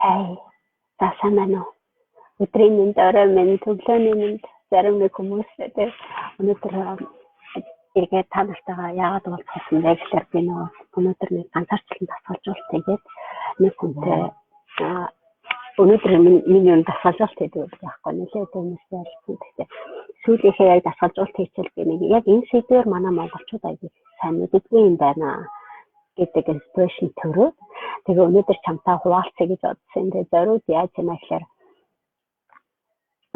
Хай. За сайн байна уу? Өдрийн мэнд, орой мэнд, өглөөний мэнд зарим нэг хүмүүс тэр өнөөдөр эргээд та нартайгаа яагаад уулзсан бэ гэхээр би нөгөө өнөөдөр нэг ганцаарчлан дасгалжуулалт хийгээд нэг хүнтэй өнөөдөр миний юм дасгалжуулалт хийдэг байхгүй нэлээд хүмүүстэй ярилцсан. Тэгэхээр сүүлийнхээ яг дасгалжуулалт хийчихэл би нэг яг энэ сэдвээр манай монголчууд аягүй сайн мэддэггүй юм байна гэдэг инспирэшн төрөө. Тэгээ өнөөдөр чамтай хуваалцъя гэж бодсон. Тэгээ зориуд яаж юм гэхээр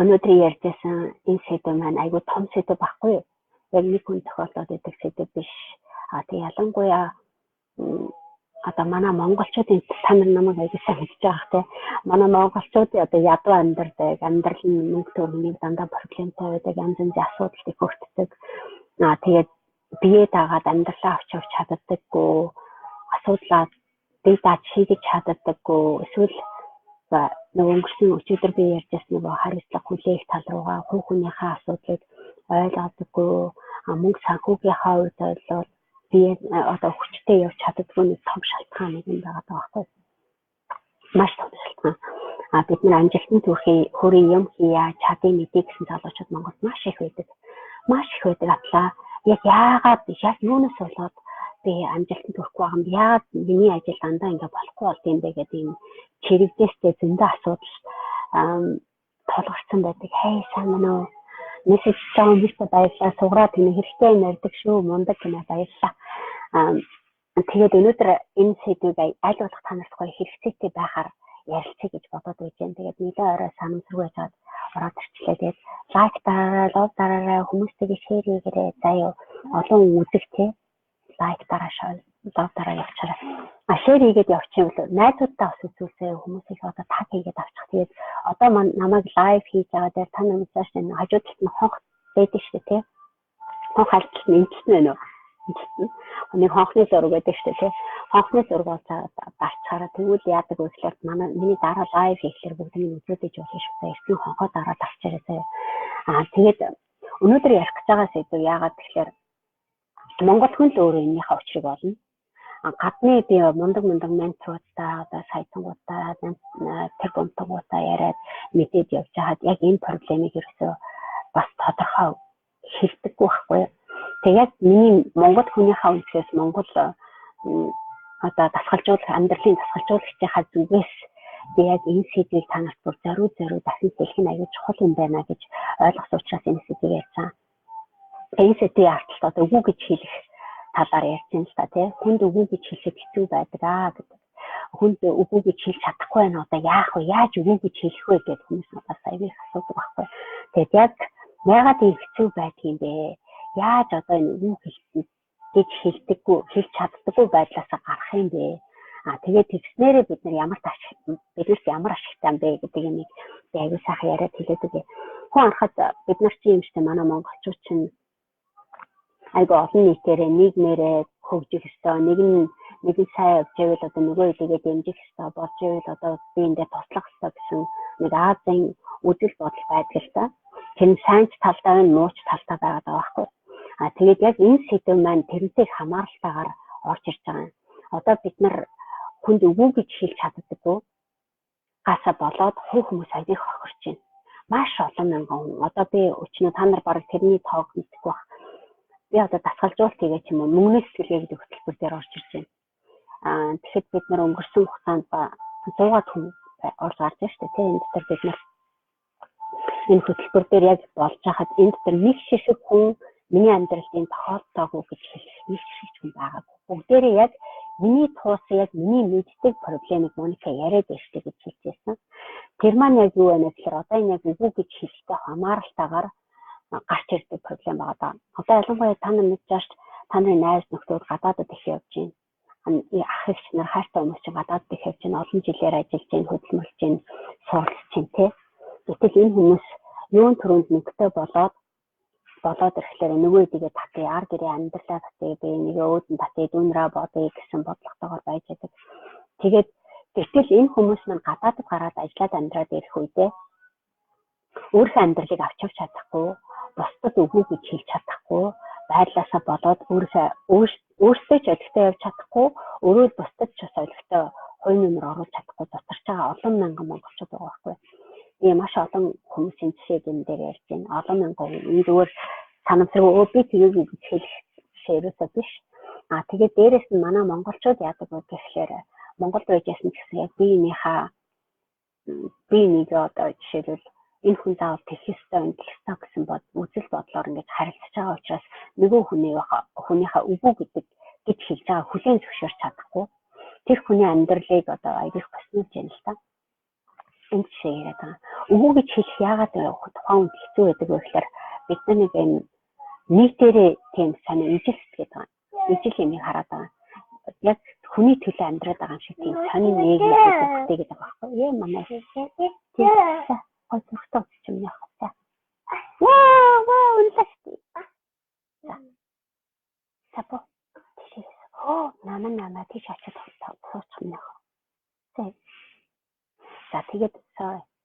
өнөөдөр ярьжсэн энэ сэдв маань айгүй том сэдв байхгүй юу? Яг нэг хүн тохиолдоод идэх сэдв биш. Тэгээ ялангуяа одоо манай монголчуудын та нар намайг айгүй сайн мэдж байгаа те. Манай монголчууд одоо ядуу амьдардаг, амьдрал нь мөнгө төгрөгийг дандаа проблемтай байдаг, янз янзын асуудалд их өртдөг. Тэгээд бие дагаад амьдралаа авч явж чаддаггүй, асуудлаа бие дааж шийдэж чаддаггүй, эсвэл нэг өнгөрсөн өчигдөр би ярьжсэн нөгөө хариуцлага хүлээх тал руугаа хувь хүнийхээ асуудлыг ойлгодоггүй, мөнгө санхүүгийнхаа үед бол би одоо хүчтэй явж чаддаггүй нэг том шалтгаан нэг юм байгаа байхгүй. Маш том шалтгаан. Бид нар амжилтын хүрээ юм хийя, чадын мэдээ гэсэн залуучууд Монголд маш их байдаг. Маш их байдаг атлаа. Яг яагаад яг юунаас болоод би амжилтанд хүрэхгүй байгаа юм? Яагаад миний ажил дандаа ингэ болохгүй болд юм бэ гэдэг юм чирэгдээстэй зөндөө асуудал толгорсон байдаг. Хей сайн мөн үү? Мессеж чам бишээ баярлалаа. Сугараа тийм хэрэгтэй нэрдэг шүү. Мундаг гинэ баярлалаа. Тэгээд өнөөдөр энэ сэдвийг аль болох та нарт гоё хэрэгцээтэй байхаар ярилцъя гэж бодоод байж байна. Тэгээд нэлээд орой санамсаргүй байгаад ороод ирчлээ. Тэгээд лайк дараарай, лов дараарай, хүмүүстэйгээ шеэр хийгээрэй. Заяа олон үзэг тий лайк дараашаа, лов дараа явуулаарай. Шеэр хийгээд явчих юм бол найзуудтай бас үзүүлсэй, хүмүүсийг одоо таг хийгээд авчих. Тэгээд одоо намайг лайв хийж байгаа дээр та нар мэдээж хажууд талд нь хонх байдаг шүү дээ тий. Хонх хальтал нь ингэсэн байна уу? Нэг хонхны зураг байдаг шүү дээ тий. Хонхны зургоо барьцаараа тэгвэл яадаг вэ гэхээр миний дараа лайв хийхлээр бүгдийг нь үзүүлж болно шүү дээ. Эртний хонхоо дараа тавьчаарай. Тэгээд өнөөдөр ярих гэж байгаа сэдв яагаад тэгэхээр Монгол хүн л өөрөө энийхээ учрыг олно. Гадны би мундаг менторуудаа одоо сайтангуудаа тэр бомтогуудаа яриад мэдээд явж хаад яг энэ проблемыг ерөөсөө бас тодорхой хэлдэггүй байхгүй. Тэгээд миний Монгол хүнийхээ үндэс Монгол одоо дасгалжуулах амьдралын дасгалжуулагчийнхаа зүгээс би яг энэ сэдвийг та нарт бүр зориуд дахин хэлэх нь аюул чухал юм байна гэж ойлгосон учраас энэ сэдвийг ярьсан. Энэ сэдвийн артлт одоо үгүй гэж хэлэх талаар ярьсан л та тий. Хүнд үгүй гэж хэлэхэд хэцүү байдаг гэдэг. Хүнд үгүй гэж хэлж чадахгүй байна одоо яах вэ? Яаж үгүй гэж хэлэх вэ гэдэг хүмүүс надаас аягүй их асуудаг байхгүй. Тэгээд яг яагаад ийм хэцүү байдгийг бэ? Яаж одоо энэ үгүй гэж хэлдэггүй, хэлж чаддаггүй байдлаас гарах юм бэ? Тэгээд тэгснээрээ бид нар биднээс ямар ашигтай юм бэ гэдэг юмыг аягүй сайхан яриад хэлээд өгье. Хүн анхад бид нар чи юм штэ манай монголчууд чинь айгүй олон нийтээрээ нийгмээрээ хөгжих ёстой. Нэг нь сайн явж байвал одоо нөгөө хэдийгээ дэмжих ёстой. Болж байвал одоо би эндээ туслах ёстой гэсэн нэг Азийн үзэл бодол байдаг л та. Тэр нь сайн ч талдаа байна, муу ч талдаа байгаа байхгүй. Тэгээд яг энэ сэдв маань тэрнтэй хамааралтайгаар орж ирж байгаа юм. Одоо бид нар хүнд үгүй гэж хэлж чаддаггүй гасаа болоод хувь хүмүүс аяг хохирч байна. Маш олон мянган хүн. Одоо би өчнөө та нар бараг тэрний тоог мэдхгүй баг. Би одоо дасгалжуулалт хийгээ ч юм уу мөнгөний сэтгэлгээ гэдэг хөтөлбөр дээр орж ирж байна. Тэгэхэд бид нар өнгөрсөн хугацаанд 100-аад хүн орж гарч байна шүү дээ. Энд дээр бид нар энэ хөтөлбөр дээр яг болж хахад энд дээр нэг шишиг хүн миний амьдралын тохиолдоогүй гэж хэлэх нэг шишиг хүн байгаагүй. Бүгдээрээ яг миний туусан яг миний мэддэг проблемыг Моника яриад байштай гэж хэлжсэн. Тэр маань яг юу вэ гэхээр одоо энэ яг үгүй гэж хэлэхдээ хамааралтайгаар гарч ирдэг проблем байгаа даа. Одоо ялангуяа та нар мэдээж та нарын найз нөхдөд гадаадд их явж байна. Ах эгч нар хайртай хүмүүс чинь гадаадд их явж байна. Олон жилээр ажиллаж байна, хөдөлмөрлж байна, суралцж байна тий. Гэтэл энэ хүмүүс юун төрөнд нэгтэй болоод ирэхлээр нөгөө хэдийгээ татъя, ар гэрээ амьдралаа татъя, би нэгэ өөдөн татъя, дүүнрээ бодъё гэсэн бодлоготойгоор байж байгаа. Тэгээд гэтэл энэ хүмүүс маань гадаадд гараад ажиллаад амьдраад ирэх үедээ өөрийнхөө амьдралыг авч явж чадахгүй, бусдад үгүй гэж хэлж чадахгүй, байрлаасаа болоод өөртөө ч олигтой явж чадахгүй, өөрөө бусдад ч бас олигтой хувь нэмэр оруулж чадахгүй зутарч байгаа олон мянган монголчууд байгаа байхгүй. Ийм маш олон хүмүүсийн жишээг энэ дээр ярьж байна. Олон мянган энэ зүгээр санамсргүй би тгийг гэж хэлэх ширээсээ биш. Тэгээд дээрэс нь манай монголчууд яадаг вэ гэхээр Монголд байж ясна гэсэн яг би нэг одоо жишээлбэл энэ хүн заавал технистэ өндлөстэй гэсэн үзэл бодлоор ингэж харилцаж байгаа учраас нөгөө хүнийхээ үгүй гэдэг гэж хэлж байгаа хүлээн зөвшөөрч чадахгүй. Тэр хүний амьдралыг одоо аяг баснуулж яана л та. Энэ жишээ яриад байгаа. Үгүй гэж хэлэх яагаад тухайн үед хэцүү байдаг вэ гэхээр бид нэг энэ нийтээрээ тийм санаа ижил сэтгэдэг байгаа. Ижил юмыг хараад байгаа. Яг хүний төлөө амьдраад байгаа юм шиг тийм сонин нийгэм үүсгэдэг байгаа байхгүй юу? Манай тийм ойртоо юм яах вэ? Ваа үнэхээр. Сапо. Намаа тийш очиж суучих юм яах вэ? За тэгээд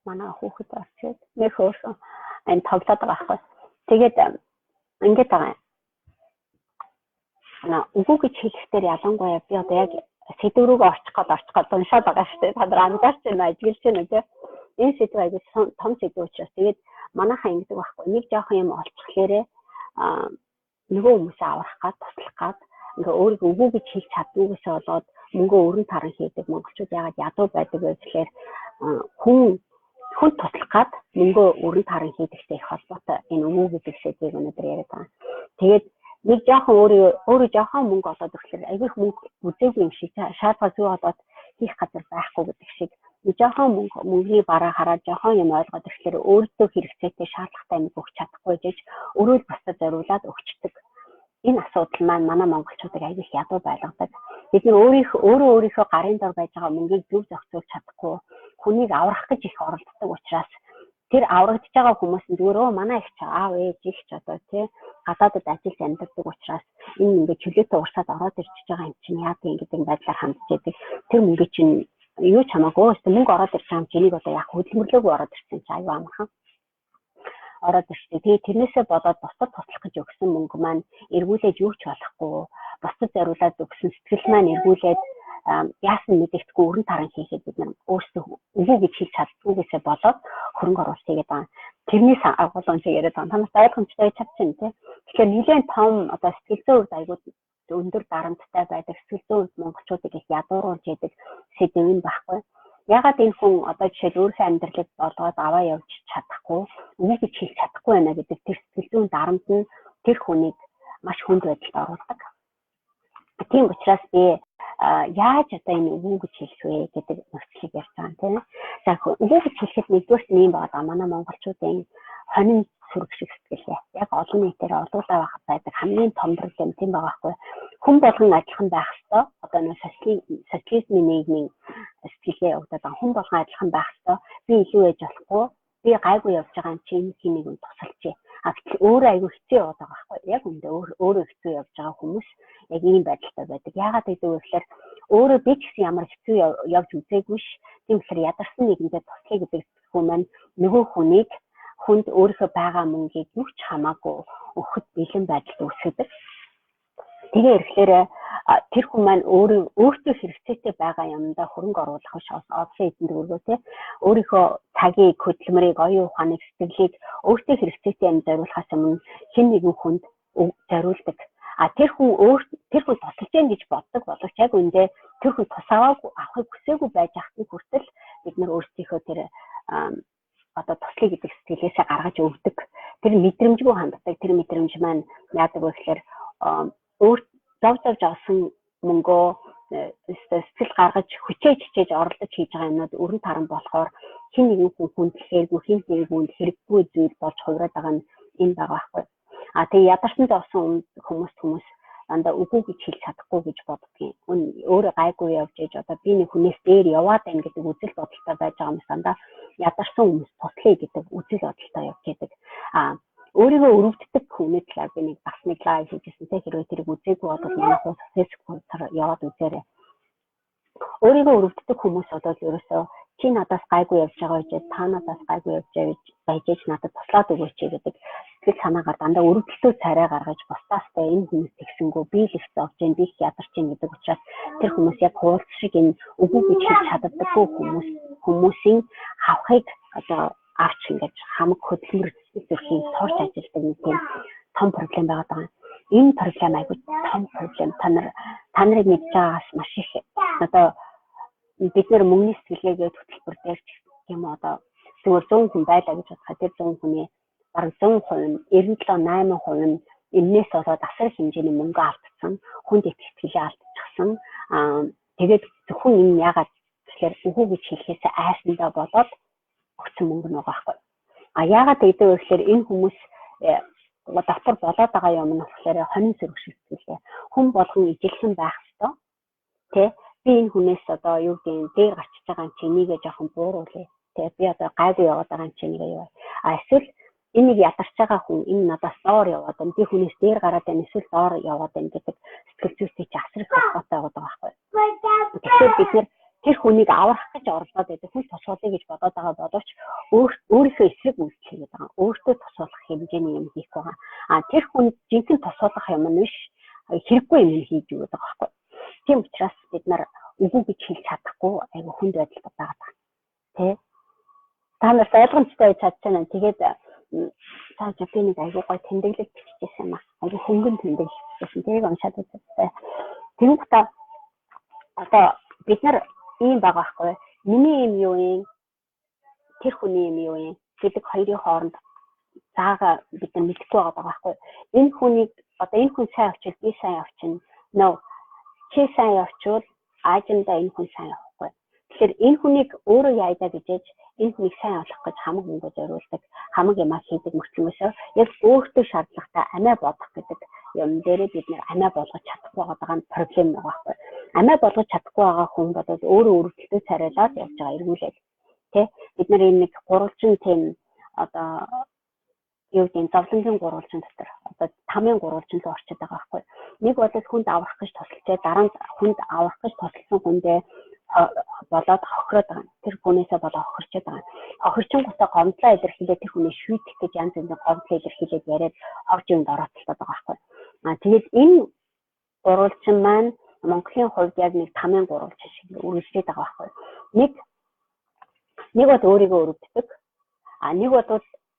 манай хүүхэд орчод нэг хөөрхөн энэ тоглоод байгаа байхгүй. Тэгээд ингэж байгаа юм. Үгүй гэж хэлэхдээ ялангуяа би одоо яг сэдв рүүгээ орчих гээд уншаад байгаа шүү дээ. Та нар анзаарч байна, ажиглаж байна үү? Энэ сэдв аягүй том сэдв учраас тэгээд манайхаа ингэдэг байхгүй. Нэг жоохон юм олцохлээрээ нөгөө хүмүүсээ аврах гад туслах гад ингээ өөрийгөө үгүй гэж хэлж чаддгүйгээсээ болоод мөнгөө өрн таран хийдэг монголчууд яагаад ядуу байдаг вэ гэхээр хүн туслах гад мөнгөө өрн таран хийдэгтэй их холбоотой энэ үгүй гэдэг сэдвийг өнөөдөр яриад байгаа. Тэгээд нэг жоохон өөрөө жоохон мөнгө олоод өгөхлээр аягүй мөнгө үзээгүй юм шиг шаардлагаа зүй олоод хийх газар байхгүй гэдэг шиг нэг жоохон мөнгөний бараа хараад жоохон юм ойлгоод өгөхлээр өөртөө хэрэгцээтэй шаардлагатай юм өгч чадахгүй гэж өөрөө л бусдад зориулаад өгчдөг. Энэ асуудал маань манай монголчуудыг аягүй их ядуу байлгадаг. Бид нар өөрийнхөө гарын дор байж байгаа мөнгийг зөв зохицуулж чадахгүй хүнийг аврах гэж их оролддог учраас тэр аврагдж байгаа хүмүүс нь зүгээр манай их аав ээж их ч одоо тий гадаадд ажиллаж амьдардаг учраас энэ ингээд чөлөөтэй урсаад ороод ирчихэж байгаа юм чинь яа гэдэг байдлаар хандж байдаг. Тэр мөнгө чинь юу ч хамаагүй мөнгө ороод ирж байгаа юм чинийг одоо яг хөдөлмөрлөөгүй ороод ирсэн чинь аюу амархан ороод ирсэн. Тэгээ тэрнээсээ болоод бусдад туслах гэж өгсөн мөнгө маань эргүүлээд юу ч болохгүй бусдад зориулаад өгсөн сэтгэл маань эргүүлээд яасан мэдэгдэхгүй өрн таран хийхэд бид нар өөрсдөө үгүй гэж хэлж чаддгүйгээсээ болоод хөрөнгө оруулалт хийгээд байгаа. Тэрнээс агуулсан шиг яриад байгаа. Танаас ойлгомжтой чадчихна тий. Тэгэхээр нэгэн том одоо сэтгэл зүйн үед аягүй өндөр дарамттай байдаг сэтгэл зүйн үед монголчуудыг их ядууруулж яадаг сэдв юм байхгүй. Ягаад энэ хүн одоо жишээл өөрийнхөө амьдралыг болгоод аваа явж чадахгүй, үгүй гэж хэлж чадахгүй байна гэдэг тэр сэтгэл зүйн дарамт нь тэр хүнийг маш хүнд байдалд оруулдаг. Тийм учраас би яаж одоо энэ үгүй гэж хэлэх вэ гэдэг нөхцөлийг ярьж байгаа юм тийм. За үгүй гэж хэлэхэд нэгдүгээр нь юм байгаа. Манай монголчуудын хонин сүрэг шиг сэтгэлээ. Яг олон нийтээр олуулаа байдаг хамгийн том проблем тийм байгаа байхгүй. Хүн болгон адилхан байх ёстой. Одоо нэг социализмын нийгмийн сэтгэлгээ явагдаад байгаа. Хүн болгон адилхан байх ёстой. Би илүү ээж болохгүй. Би гайгүй явж байгаа юм чинь хин нэг нь тусалчих. Өөрөө аягүй хэцүү яваад байгаа байхгүй. Яг үндэ өөрөө хэцүү явж байгаа хүмүүс яг ийм байдалтай байдаг. Яагаад гэдэг вэ гэхээр өөрөө би ч гэсэн ямар хэцүү явж үзээгүй ш. Тийм болохоор ядарсан нэгэндээ туслая гэдэг хүн маань нөгөө хүнд өөрийнхөө байгаа мөнгийг юу ч хамаагүй өгөхөд бэлэн байдалд үүсгэдэг. Тэгээ ирэхлээр тэр хүн маань өөртөө хэрэгцээтэй байгаа юмдаа хөрөнгө оруулах биш олон хэдэн төгрөгөө өөрийнхөө цагийг, хөдөлмөрийг, оюун ухааныг, сэтгэлийг өөртөө хэрэгцээтэй юм зориулахаас өмнө хэн нэгэн хүнд зориулдаг. Тэр хүн тусалж яах гэж боддог боловч яг үндэ тэр хүн авахыг хүсээгүй байж ахны хүртэл бид нар өөрсдийнхөө тэр одоо туслая гэдэг сэтгэлээсээ гаргаж өгдөг. Тэр мэдрэмжгүй ханддаг. Тэр мэдрэмж маань яадаг вэ гэхээр зовж авсан мөнгөө сэтгэл гаргаж хүчээж оролдож хийж байгаа юмнууд өрн таран болохоор хэн нэгэн хүн хүндлэхээргүй хэн нэгэн хүнд хэрэггүй зүйл болж хувираад байгаа нь энэ байгаа байхгүй. Тэгээ ядарсанд авсан хүмүүс дандаа үгүй гэж хэлж чадахгүй гэж боддгийн. Өөрөө гайгүй явж ээж одоо би нэг хүнээс дээр яваад байна гэдэг үзэл бодолтой байж байгаа юм дандаа ядарсан хүмүүс туслая гэдэг үзэл бодолтой явж байдаг. Өөрийгөө өрөвддөг хүний талаар би нэг бас нэг лайв хийжсэн. Хэрвээ тэрийг үзээгүй бол манай хуудас фэйсбүүкээр яваад үзээрэй. Өөрийгөө өрөвддөг хүмүүс одоо ерөөсөө чи надаас гайгүй явж байгаа гэж та надаас гайгүй явж байж надад туслаад өгөөч гэдэг сэтгэл санаагаар дандаа өрөвдөлтөө царай гаргаж бусдаастай энэ хүмүүс тэгсэнгөө би л их зовж जैन би их ядарч जैन гэдэг учраас тэр хүмүүс яг хуулц шиг энэ үгүй гэж хэлж чаддаггүй хүмүүсийн хавхыг одоо авч ингэж хамаг хөдөлмөр зүрхийн сорч ажилладаг нэг тийм том проблем байгаа даа. Энэ проблем айгүй том проблем. Та нарыг мэдж байгаас маш их одоо бид нэр мөнгөний сэтгэлгээгээ хөтөлбөр дээр ч юм уу одоо зүгээр 100 хүн байлаа гэж бодоход тэр 100 хүний бараг 100% 97-8% нь энээс болоод асар хэмжээний мөнгө алдсан, хүнд итгэлээ алдчихсан. Тэгээд зөвхөн энэ ягаад тэгэхээр үгүй гэж хэлэхээс айсандаа болоод өгсөн мөнгө нөгөө байхгүй. Ягаад гэдэг вэ гэхээр энэ хүмүүс дотор болоод байгаа юм нь болохоор хонин сөрөг шилтгэлээ. Хүн болгон ижилхэн байх ёстой. Тэ би энэ хүнээс одоо юу гэдэг дээр гарчиж байгаа чинийгээ жоохон бууруулъя. Тэ би одоо гайгүй яваад байгаа чинийгээ юу. Эсвэл энийг ядарч байгаа хүн энэ надаас доор яваад байна. Би хүнээс дээр гараад байна. Эсвэл доор яваад байна гэдэг сэтгэл зүйтэй чи асар их холбоотой байгаа байхгүй. Тэгэхээр бид нэр тэр хүнийг аврах гэж орлоод байдаг хүн тусгуулъя гэж бодоод байгаа боловч өөрийнхөө эсрэг үйлдэл хийгээд байгаа. Өөртөө тусгуулах хэмжээний юм хийх байгаа. Тэр хүн жинхэнэ тусгуулах юм нь биш хэрэггүй юм хийж өгöd байгаа байхгүй. Тийм учраас бид нар үгүй гэж хэлж чадахгүй айгу хүнд байдалтай байгаа. Тэ? Та нар ойлгомжтой байж чадчихна. Тэгээд цааш би нэг айгу гой тэмдэглэл биччихсэн юм аа. Айгу хөнгөн тэмдэглэл бичсэн. Тэрийг уншаад үзсэн. Тэнгүүт одоо бид нар ийм байгаа байхгүй. Миний юм юу юм? Тэр хүний юм юу юм? Гэдэг хоёрын хооронд цаага бид нар мэдэхгүй байгаа байхгүй. Энэ хүнийг одоо энэ хүн сайн авчвал би сайн авчина. No. Чи сайн явчвал аажиндаа энэ хүн сайн явахгүй. Тэгэхээр энэ хүнийг өөрөө яйдаа гэж энэ хүнийг сайн авах гэж хамаг мөнгө зориулдаг, хамаг юмаа хийдэг мөрчмөөсөө яг өөртөө шаардлагатай амиа бодох гэдэг юм дээрээ бид нэр амиа болгож чадахгүй байгаа нь проблем байгаа байхгүй. Амиа болгож чадахгүй байгаа хүн бол өөрөө өрөвдөлтөө царайлаад явж байгаа эргүүлээд. Тэ бид нар энэ нэг гурвалжин тийм одоо юу гэдэг зовлонгийн гурвалжин дотор одоо 5-ын гурвалжин руу орчод байгаа байхгүй. Нэг бол хүнд аврах гэж тусалчээ дараа нь хүнд аврах гэж тусалсан хүндээ болоод хохироод байгаа. Тэр хүнээсээ болоо хохирчод байгаа. Хохирчингуудаа гомдлоо илэрхийлээд тэр хүнийг шүйдэх гэж янз бүрийн гомдлоо илэрхийлээд яриад ховж юмд орооцолтоод байгаа байхгүй. Тэгээд энэ гурвалжин маань Монголын хувьд яг нэг 5-ын гурвалжин шиг үргэлжлээд байгаа байхгүй. Нэг бол өөрийгөө өрөвддөг. Нэг бол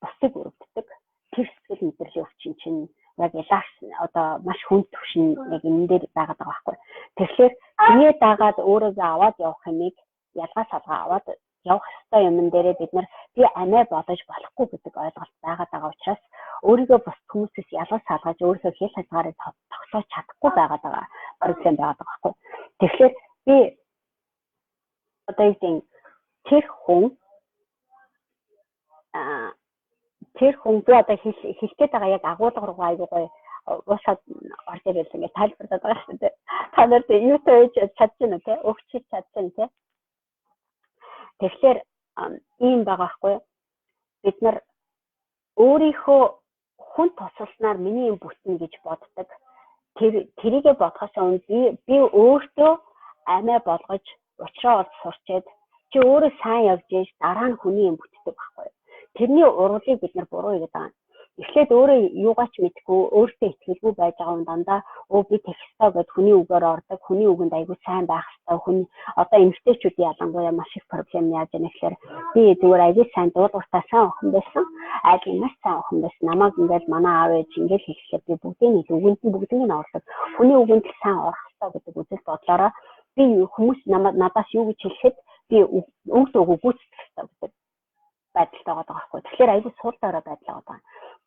бусдыг өрөвддөг. Тэр сэтгэл мэдрэлийн өвчин чинь яг ялаас одоо маш хүнд төвшин яг энэ дээр байгаад байгаа байхгүй. Тэгэхээр энэ дагаад өөрөөсөө аваад явах юмыг ялгаа салгаа аваад явах ёстой юм дээрээ бид нар би амиа бодож болохгүй гэдэг ойлголт байгаад байгаа учраас өөрийгөө бус хүмүүсээс ялгаа салгаж өөрийнхөө хэл хязгаарыг тогтоож чадахгүй байгаад байгаа проблем байгаад байгаа байхгүй. Тэгэхээр би одоо ийм тэр хүн би одоо хэлгээд байгаа яг агуулга руу айгуу гоё уусаад орж ирэл ингээд тайлбарлаад байгаа шүү дээ. Та нар юутай хийж чадчихна те? Өгч чадчихна те? Тэгэхээр ийм байгаа хгүй. Бид нар өөрийнхөө хүн тусалснаар миний юм бүтнэ гэж боддог. Тэрийгэ бодохоос өмнө би өөртөө амиа болгож уучраа олж сурчээд чи өөрөө сайн явж ийж дараа нь хүний юм бүтдэг байхгүй. Тэрний урвалыг бид нар буруу хийгээд байгаа. Эхлээд өөрөө юугаач мэдгүй өөртөө итгэлгүй байж байгаа юм дандаа би текстаа гэд хүний үгээр ордог, хүний үгэнд айгүй сайн байх хэрэгтэй. Хүн одоо эмэгтэйчүүдийн ялангуяа маш их проблем яаж яана гэхээр би зүгээр айгүй сайн дуулууртаа сайн охин байсан. Айгүй маш сайн охин байсан. Намайг ингээд манай аав ээж ингээд хэлэхэд би бүгдийг нь орлоо. Хүний үгэнд сайн орох хэрэгтэй гэдэг үзэл бодлороо би хүмүүс надаас юу гэж хэлэхэд би үг дуугүй гүйцэтгэх хэрэгтэй гэдэг байдалтай байгаа байхгүй. Тэгэхээр айгүй суул дараа байдал байгаа.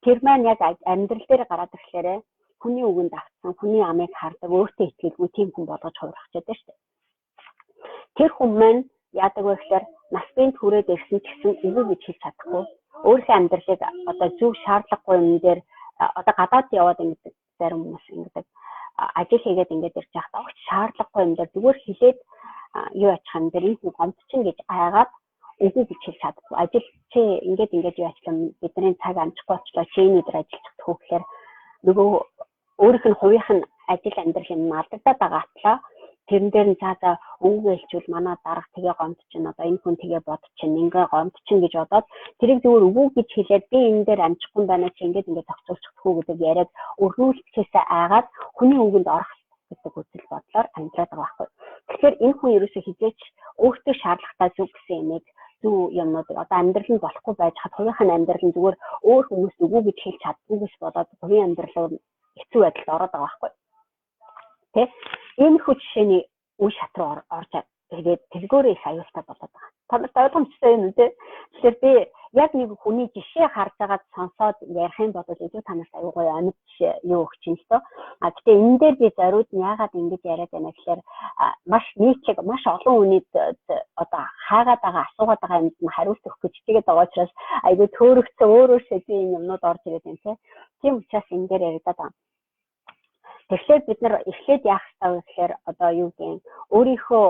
Тэр маань яг амьдрал дээр гараад ирэхлээрээ хүний үгэнд автсан, хүний амыг хардаг, өөртөө итгэлгүй тийм хүн болгож хуурах гэдэг шүү дээ. Тэр хүн маань яадаг вэ гэхээр нас бие түрээд ирсэн ч гэсэн үгүй гэж хэлж чадахгүй. Өөрийнхөө амьдралыг одоо зөв шаардлагагүй юм дээр одоо гадаад яваад ингэдэг зарим хүмүүс ингэдэг ажил хийгээд ингэж ирж байхдаа огт шаардлагагүй юм дээр зүгээр хэлээд юу ачих юм дээр энэ хүн гомдчихно гэж айгаад үгүй гэж хэлж чадахгүй. Ажил чи ингэж юу ачлаа бидний цаг амжихгүй болчлоо чи өнөөдөр ажиллах төгөөр нөгөө өөрийнх нь хувийнх нь ажил амьдрал юм алдагдаад байгаа атлаа тэрэн дээр нь цаазаа өвгөө хэлчихвэл манай дарга тэгээ гомдчихно. Одоо энэ хүн тэгээ бодчихно, ингээ гомдчихно гэж бодоод тэрийг зүгээр өвгөө гэж хэлээд би энэ дээр амжихгүй байна чи ингээд зохицуулчихгүй гэдэг яриад өрнүүлчихээс айгаад хүний өвгөнд орох гэдэг үзэл бодлоор амьдраад байгаа байхгүй. Тэгэхээр энэ хүн ерөөсөө хизээч өөртөө шаардлагатай зүг гэсэн юмыг зүү юмнуудыг одоо амьдрал нь болохгүй байж хад хувийнхаа амьдрал нь зүгээр өөр хүмүүс үгүй гэж хэлж чаддгүйгээс болоод хувийн амьдрал хэцүү байдалд ороод байгаа байхгүй. Тэ энэ хүү жишээний үе шат руу орж тэгээд дэлгөөрөө их аюултай болоод байгаа. Танарт ойлгомжтой юм үү те? Тэгэхээр би яг нэг хүний жишээ харж байгаад сонсоод ярих юм бол илүү танарт аюул гоё амьд жишээ юу өгч юм л тоо. Гэхдээ энэ дээр би зориуд нь яагаад ингэж яриад байна гэхээр маш нийтлэг маш олон хүнийд одоо хаагаад байгаа асуугаад байгаа юмд нь хариулт өгөх гэж тэгээд байгаа учраас айгүй төөрөгцөө өөрөөсөө би энэ юмнууд орж ирээд байна те. Тийм учраас энэ дээр яриад байгаа. Тэгэхээр бид нар эхлээд яах ёстой вэ гэхээр одоо юу гэм өөрийнхөө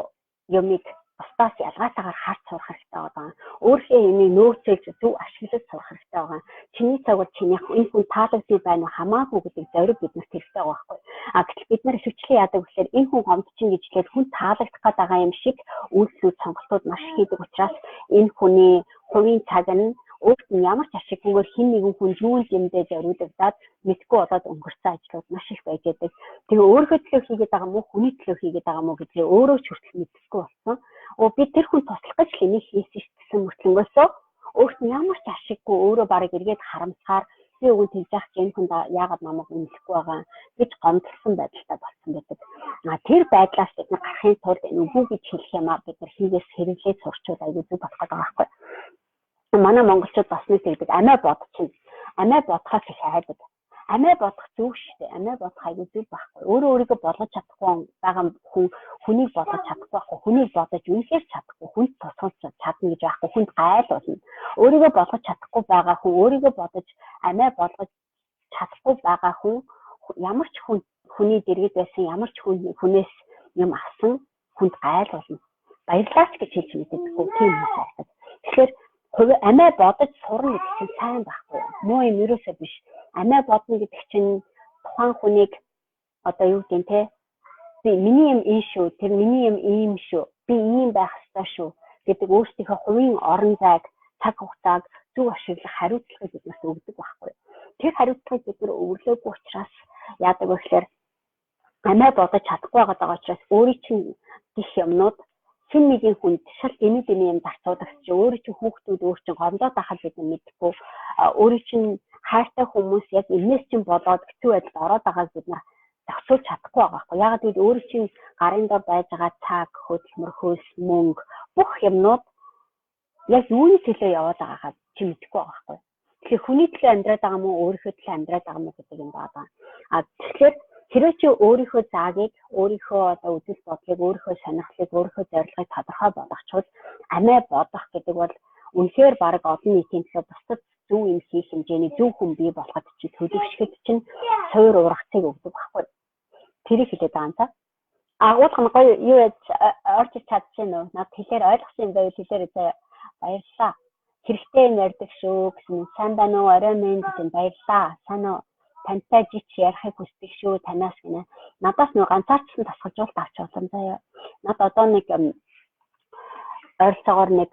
юмыг бусдаас ялгаатайгаар харж сурах хэрэгтэй байгаа. Өөрийнхөө юмыг нөөцөлж зөв ашиглаж сурах хэрэгтэй байгаа. Чиний цаг бол чинийх энэ хүн таалагдсан байна уу хамаагүй гэдэг зориг биднэрт хэрэгтэй байгаа байхгүй. Гэтэл бид нар хөвчлэн яадаг гэхээр энэ хүн гомдчин гэж хэлээд хүн таалагдах гээд байгаа юм шиг үйлсүүд сонголтууд маш хийдэг учраас энэ хүний хувийн цаг нь өөрт нь ямар ч ашиггүйгээр хэн нэгэн хүн юунд юмдээ зориулагдаад мэдгүй болоод өнгөрсөн ажлууд маш их байж байдаг. Тэгээ өөрийнхөө төлөө хийгээд байгаа мó хүний төлөө хийгээд байгаа мó гэдгээ өөрөө ч хүртэл мэдэхгүй болсон. Би тэр хүн туслах гэж хэнийг хийсэн гэсэн мөртлөнгөөсөө өөрт нь ямар ч ашиггүй өөрөө барыг эргээд харамсахаар би өгөн тэгж яах гэж энэ хүн яагаад намайг үнэлэхгүй байгаа гэж гомдлсон байдалтай болсон байдаг. Тэр байдлаас бид нар гарахын тулд энэ үгүй гэж хэлэх юмаа бид нар хийгээс хэрэглээд сурчвал аюул зүг болох гэдэг байхгүй. Манай монголчууд бас нэг тэгдэг амиа бодчихно. Амиа бодохоос их айдаг. Амиа бодох зөв шүү дээ. Амиа бодох аюул зүг байхгүй. Өөрийгөө болгож чадахгүй байгаа хүнийг болгож чадахгүй байхгүй. Хүнийг бодож үнэхээр чадахгүй. Хүнд тусгаж чадна гэж байхгүй. Хүнд гайл болно. Өөрийгөө болгож чадахгүй байгаа хүн өөрийгөө бодож амиа болгож чадахгүй байгаа хүн ямар ч хүний дэргэд байсан ямар ч хүнээс юм авсан хүнд гайл болно. Баярлалаа гэж хэлж мэддэггүй тийм юм байна. Тэгэхээр амиа бодож сурна гэдэг чинь сайн байхгүй. Муу юм ерөөсөө биш. Амиа бодно гэдэг чинь тухайн хүнийг одоо юу гэдэг те би миний юм энэ шүү, тэр миний юм ийм шүү, би ийм байх ёстой шүү гэдэг өөрсдийнхөө хувийн орон зайг, цаг хугацааг зөв ашиглах хариуцлагыг биднээс өгдөг байхгүй. Тэр хариуцлагыг бид нар өвөрлөөгүй учраас яадаг вэ гэхээр амиа бодож чадахгүй байгаа учраас өөрийн чинь гих юмнууд хэн нэгэн хүнд шал гинэ юм зарцуудаг чи өөрөө чи хүүхдүүд өөр чин гомдоод байхад бид мэдхгүй өөрөө чин хайртай хүмүүс яг энэс чин болоод хэцүү байдалд ороод байгааг бид нар зохицуулж чадахгүй байгаа байхгүй. Ягаад гэвэл өөрөө чин гарын дор байж байгаа цаг, хөдөлмөр, хөлс, мөнгө бүх юмнууд яг юуны төлөө яваад байгаагаа чи мэдхгүй байгаа байхгүй. Тэгэхээр хүний төлөө амьдраад байгаа мó өөрийнхөө төлөө амьдраад байгаа мó гэдэг юм байна. Тэгэхээр хэрвээ чи өөрийнхөө заагийг, өөрийнхөө одоо үзэл бодлыг, өөрийнхөө сонирхлыг, өөрийнхөө зорилгыг тодорхой болгочихвол амиа бодох гэдэг бол үнэхээр баг олон нийтийн төлөө бусдад зөв юм хийх хэмжээний зөв хүн бий болоход чи төлөвшөхөд чинь суур ургацыг өгдөг байхгүй. Тэрийг хэлээд байгаа юм та. Уулгах нь гоё юу яаж орж чадчихна уу? Над хэлээр ойлгосон юм байвал хэлээрээ заяа. Баярлалаа. Хэрэгтэй юм ярьдаг шүү гэсэн сайн байна уу? Орой минь гэсэн баярлалаа. Сайн уу? Тантай жич ярихыг хүсдэг шүү танаас гинэ. Надаас нэг ганцаарчсан тасгалжуулалт авч болно заяа. Над одоо нэг ойролцоогоор нэг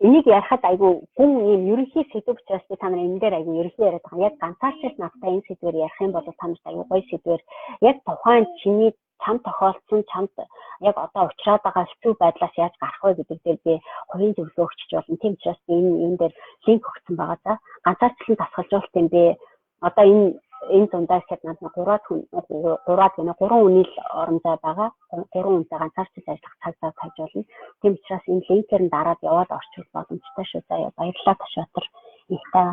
энийг ярихад айгүй хүн юм ерөнхий сэдв учраас би та нарын энэ дээр айгүй ерөнхий яриад байгаа. Яг ганцаарчсан надтай энэ сэдвээр ярих юм бол та нарт айгүй гоё сэдвээр яг тухайн чиний чам тохиолдсон чамд яг одоо уучраад байгаа хэцүү байдлаас яаж гарах вэ гэдэг дээр би хувийн зөвлөгөө өгч болно. Тийм учраас би энэ дээр линк өгсөн байгаа за. Ганцаарчлан тасгалжуулалт юм бэ. Одоо энэ дундаас яг над 3 үний л орон зай байгаа. 3 үнэтэй ганцаарчил ажиллах цаг зав тавьж болно. Тийм учраас энэ линкээр нь дараад яваад орчвол боломжтой шүү. За баярлалаа Ташаатар. Ихтэй.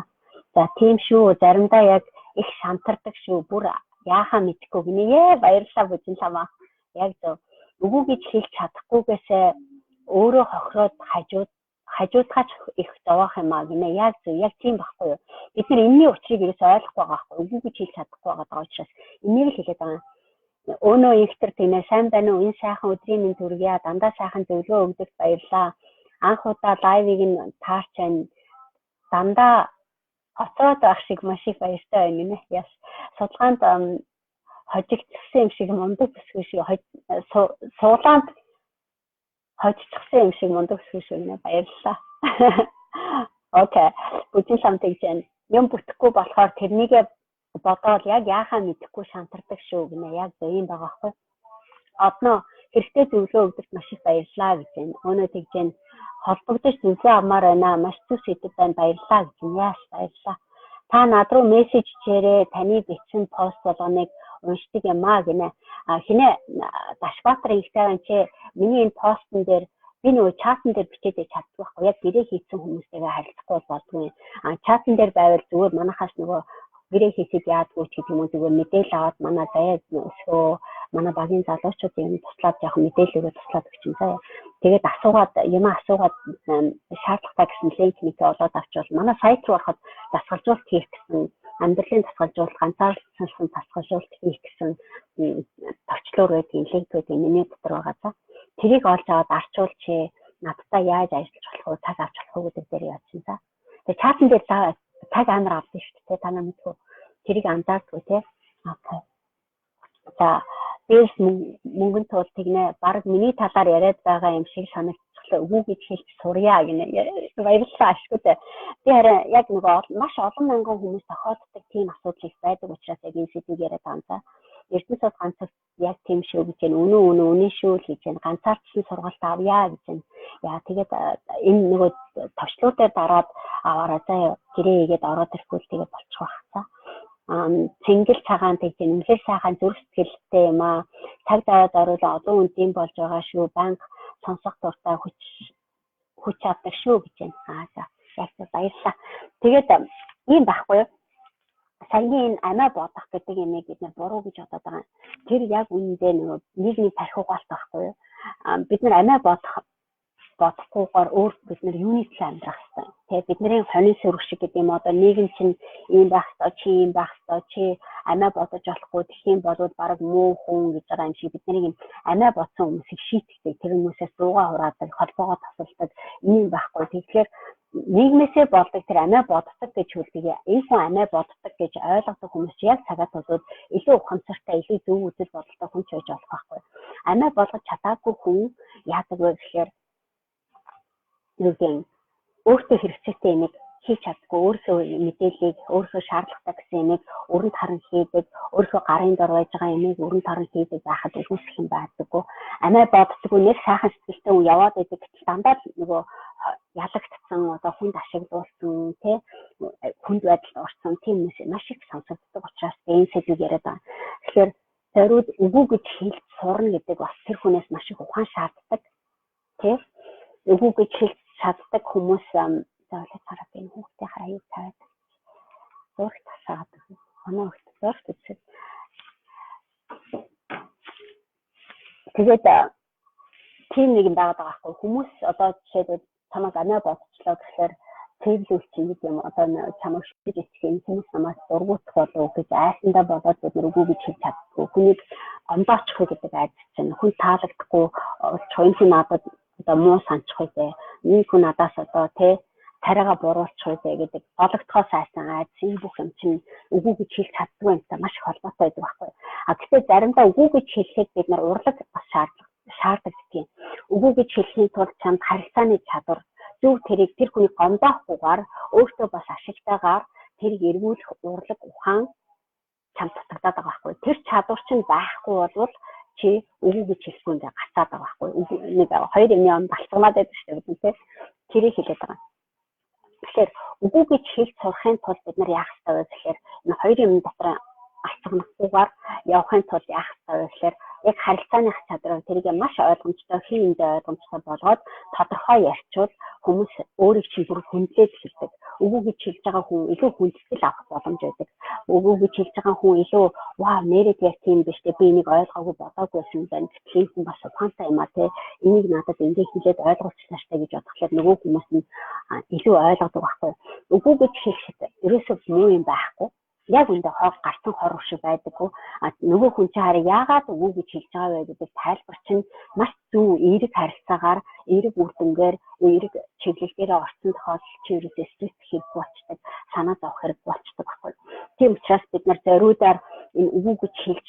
За тийм шүү. Заримдаа яг их шантардаг шүү. Бүр яахаа мэдхгүй гинэ. Баярлалаа бүжинламаа. Яг зөв. Үгүй гэж хэлж чадахгүйгээсээ өөрөө хохироод хажуудгаач их зовоох юм аа гинэ. Яг зөв. Яг тийм байхгүй юу? Бид нар энэний учрыг ерөөсөй ойлгохгүй байгаа байхгүй. Үгүй гэж хэлж чадахгүй байгаа учраас энийг л хэлээд байгаа. Өөнөө ихтер тэнэ сайн байна уу? Энэ сайхан өдрийн минь төргийа дандаа сайхан зөвлөгөө өгдөгт баярлалаа. Анх удаа лайвыг нь таарчaan дандаа хоцроод байх шиг маш их баяртай байна гинэ. Яс судалгаанд хожигдсан юм шиг мундаг бүсгүй шиг суулаанд хожигдсан юм шиг мундаг бүсгүй шиг нэ баярлалаа. Окей. Бүжин самтыг чинь юм бүтэхгүй болохоор тэрнийг бодоод яг яахаа мэдэхгүй шантардаг шүү гинэ. Яг ийм байгаа байхгүй. Одноо хэрэгтэй зөвлөгөө өгдөгт маш их баярлалаа гэж байна. Өнөө тэгж байна. Холбогдож зөвлөгөө авмаар байна. Маш зүг сэдв байна. Баярлалаа гэж байна. Яаш баярлалаа. Та над руу мессеж чирээ таны бичсэн пост болгоныг уншдаг юм аа гинэ. Хинэ Дашбаатар ихтэйгэн чи миний энэ постн дээр би нөгөө чатн дээр бичээд чаддаг байхгүй. Яг гэрээ хийсэн хүмүүстэйгээ харилцахгүй болдгүй. Чатн дээр байвал зүгээр манахаас нөгөө гэрээ хийсэд яадгүй ч гэдэг юм уу зүгээр мэдээлэл аваад манай заяа өсгөө манай багийн залуучуудын туслаад яг мэдээлэлээ туслаад өгч юм заяа. Тэгээд асуугаад шаардлагатай гэсэн линк олоод авчвал манай сайт руу ороход дасгалжуулалт хийх гэсэн амьдралын дасгалжуулалт ганцаардлсан дасгалжуулалт хийх гэсэн товчлуур байдгийн линк байдаг миний дотор байгаа за. Тэрийг олж аваад арчуул чи надтай яаж ажиллаж болох вэ цаг авч болох уу гэдэг дээр явчихсан за. Тэгээд чатн дээр цаг амар авдаг шүү дээ. Та нар мэдгүй. Тэрийг анзаардгүй тий. Окей. За, дээс мөнгөн тул тэгнэ. Бараг миний талаар яриад байгаа юм шиг санагдчихлаа. Үгүй гэж хэлж сурья гинэ. Баярлалаа ашгүй дээ. Би харин яг нөгөө маш олон мянган хүмүүс тохиолддог тийм асуудал их байдаг учраас яг энэ сэдвийг яриад байгаа юм за. Эрдэнэс ганцаар яг тийм шүү гэж байна. Үнэн шүү л гэж байна. Ганцаардсан сургалт авъя гэж байна. Яа тэгээд энэ нөгөө товчлуудаар дараад аваараа заа гэрээ хийгээд ороод ирэхгүй тэгээд болчих واخ. Цэнгэл цагаан тэгж нэмлэл сайхан зүрх сэтгэлтэй юм аа. Цаг заяад оруулаа олон үндийн болж байгаа шүү. Банк сонсох дуртай хүч авдаг шүү гэж байна. За яг баярлалаа. Тэгээд ийм байхгүй юу? Саяны амиа бодох гэдэг юмыг бид нар буруу гэж бодоод байгаа. Тэр яг үнэндээ нөгөө нийгмийн тархиугаалт байхгүй юу? Бид нар амиа бодохгүйгээр өөр бид нар юуны төлөө амьдрах хэрэгтэй. Тэгээ бидний хонин сөрөг шиг гэдэг юм одоо нийгэм чинь ийм байх ёстой, чи ийм байх ёстой, чи амиа бодож болохгүй тэгхийн болоод баг муу хүн гэж байгаа юм шиг бидний амиа бодсон хүмүүсийг шийтгдэг. Тэр хүмүүсээс дуугаа хураадаг, холбоогоо тасалдаг ийм байхгүй. Тэгэхээр нийгмээсээ болдог тэр амиа боддог гэж хэлдэг. Энэ хүн амиа боддог гэж ойлгодог хүмүүс яг цагаат болоод илүү ухамсартай, илүү зөв үзэл бодолтой хүн ч байж болох байхгүй. Амиа болгож чадаагүй хүн яадаг вэ гэхээр өөртөө хэрэгцээтэй юмыг хийж чаддгүй, өөрсөө мэдээллийг өөрсөө шаардлагатай гэсэн юмыг өрөнд харан хийдэг, өөрсөө гарын дор байж байгаа юмыг өрөнд харан хийдэг байхад үгүйсэх юм байдаггүй. Амиа боддоггүй нэг сайхан сэтгэлтэй хүн яваад байдаг. Гэтэл дандаа нөгөө ялагдсан, одоо хүнд ашиглуулсан, тий хүнд байдалд орсон тийм хүмүүс маш их сонсогддог учраас энэ сэдвийг яриад байгаа. Тэгэхээр зориуд үгүй гэж хэлж сурна гэдэг бас тэр хүнээс маш их ухаан шаарддаг. Тий үгүй гэж хэлж чаддаг хүмүүс заавал хараад энэ хүүхдээ хаяг тавиад зурх тасаад оноо зурх үзсэн. Тэгээд тийм нэг юм байгаа байхгүй хүмүүс одоо жишээлбэл чамайг амиа бодчихлоо гэхээр цэвэрлүүлчих гэдэг юм одоо чамайг шүтэж ичих юм хүмүүс намайг дургуутах болов гэж айсандаа болоод бид нар үгүй гэж хэлж чаддгүй. Хүнийг ондоочих гэдэг айдас чинь хүн таалагдахгүй чойнхи надад одоо муу санчих үү. Нэг хүн надаас одоо тий тариага буруулчих үү гэдэг болгоцохоос айсан айдас энэ бүх юм чинь үгүй гэж хэлж чаддгүй юмтай маш их холбоотой байдаг байхгүй. Гэхдээ заримдаа үгүй гэж хэлэхэд бид нар урлаг бас шаарддаг тийм. Үгүй гэж хэлхийн тулд чамд харилцааны чадвар зөв тэрийг тэр хүний гомдоохгүйгээр өөртөө бас ашигтайгаар тэрийг эргүүлэх урлаг ухаан чамд дутагдаад байгаа байхгүй. Тэр чадвар чинь байхгүй бол чи үгүй гэж хэлэхгүй ингээ гацаад байгаа байхгүй. Нэг хоёр юмны он балцганаад байдаг шүү дээ тийм. Тэрийг хэлээд байгаа. Тэгэхээр үгүй гэж хэлж сурахын тулд бид нар яах ёстой вэ гэхээр энэ хоёр юм дотор алцгнахгүйгээр явахын тулд яах ёстой вэ гэхээр яг харилцааны чадварыг тэрийг маш ойлгомжтой, хиймдээ ойлгомжтой болгоод тодорхой ярьчвал хүмүүс өөрийг чинь бүр хүндлээд хэлдэг. Үгүй гэж хэлж байгаа хүн илүү хүндэтгэл авах боломж байдаг. Үгүй гэж хэлж байгаа хүн илүү вау нэрээ яг тийм биш дээ. Би энийг ойлгоогүй бодоогүй байсан байна. Тийм хүн бас ухаантай юм а те. Энийг надад ингээ хэлээд ойлгуулчихлаа штэ гэж бодохлоор нөгөө хүмүүс нь илүү ойлгодог байхгүй. Үгүй гэж хэлэхэд ерөөсөө муу юм байхгүй. Яг үндэ хог гарсан хор шиг байдаггүй. Нөгөө хүн чинь хараа яагаад үгүй гэж хэлж байгаа вэ гэдэг тайлбар чинь маш зөв эерэг харилцаагаар, эерэг үр дүнгээр, эерэг чиглэлээр орсон тохиолдол чи ерөөсөө стресс хийх болчдаг, санаа зовх хэрэг болчдаг байхгүй. Тийм учраас бид нар зориудаар энэ үгүй гэж хэлж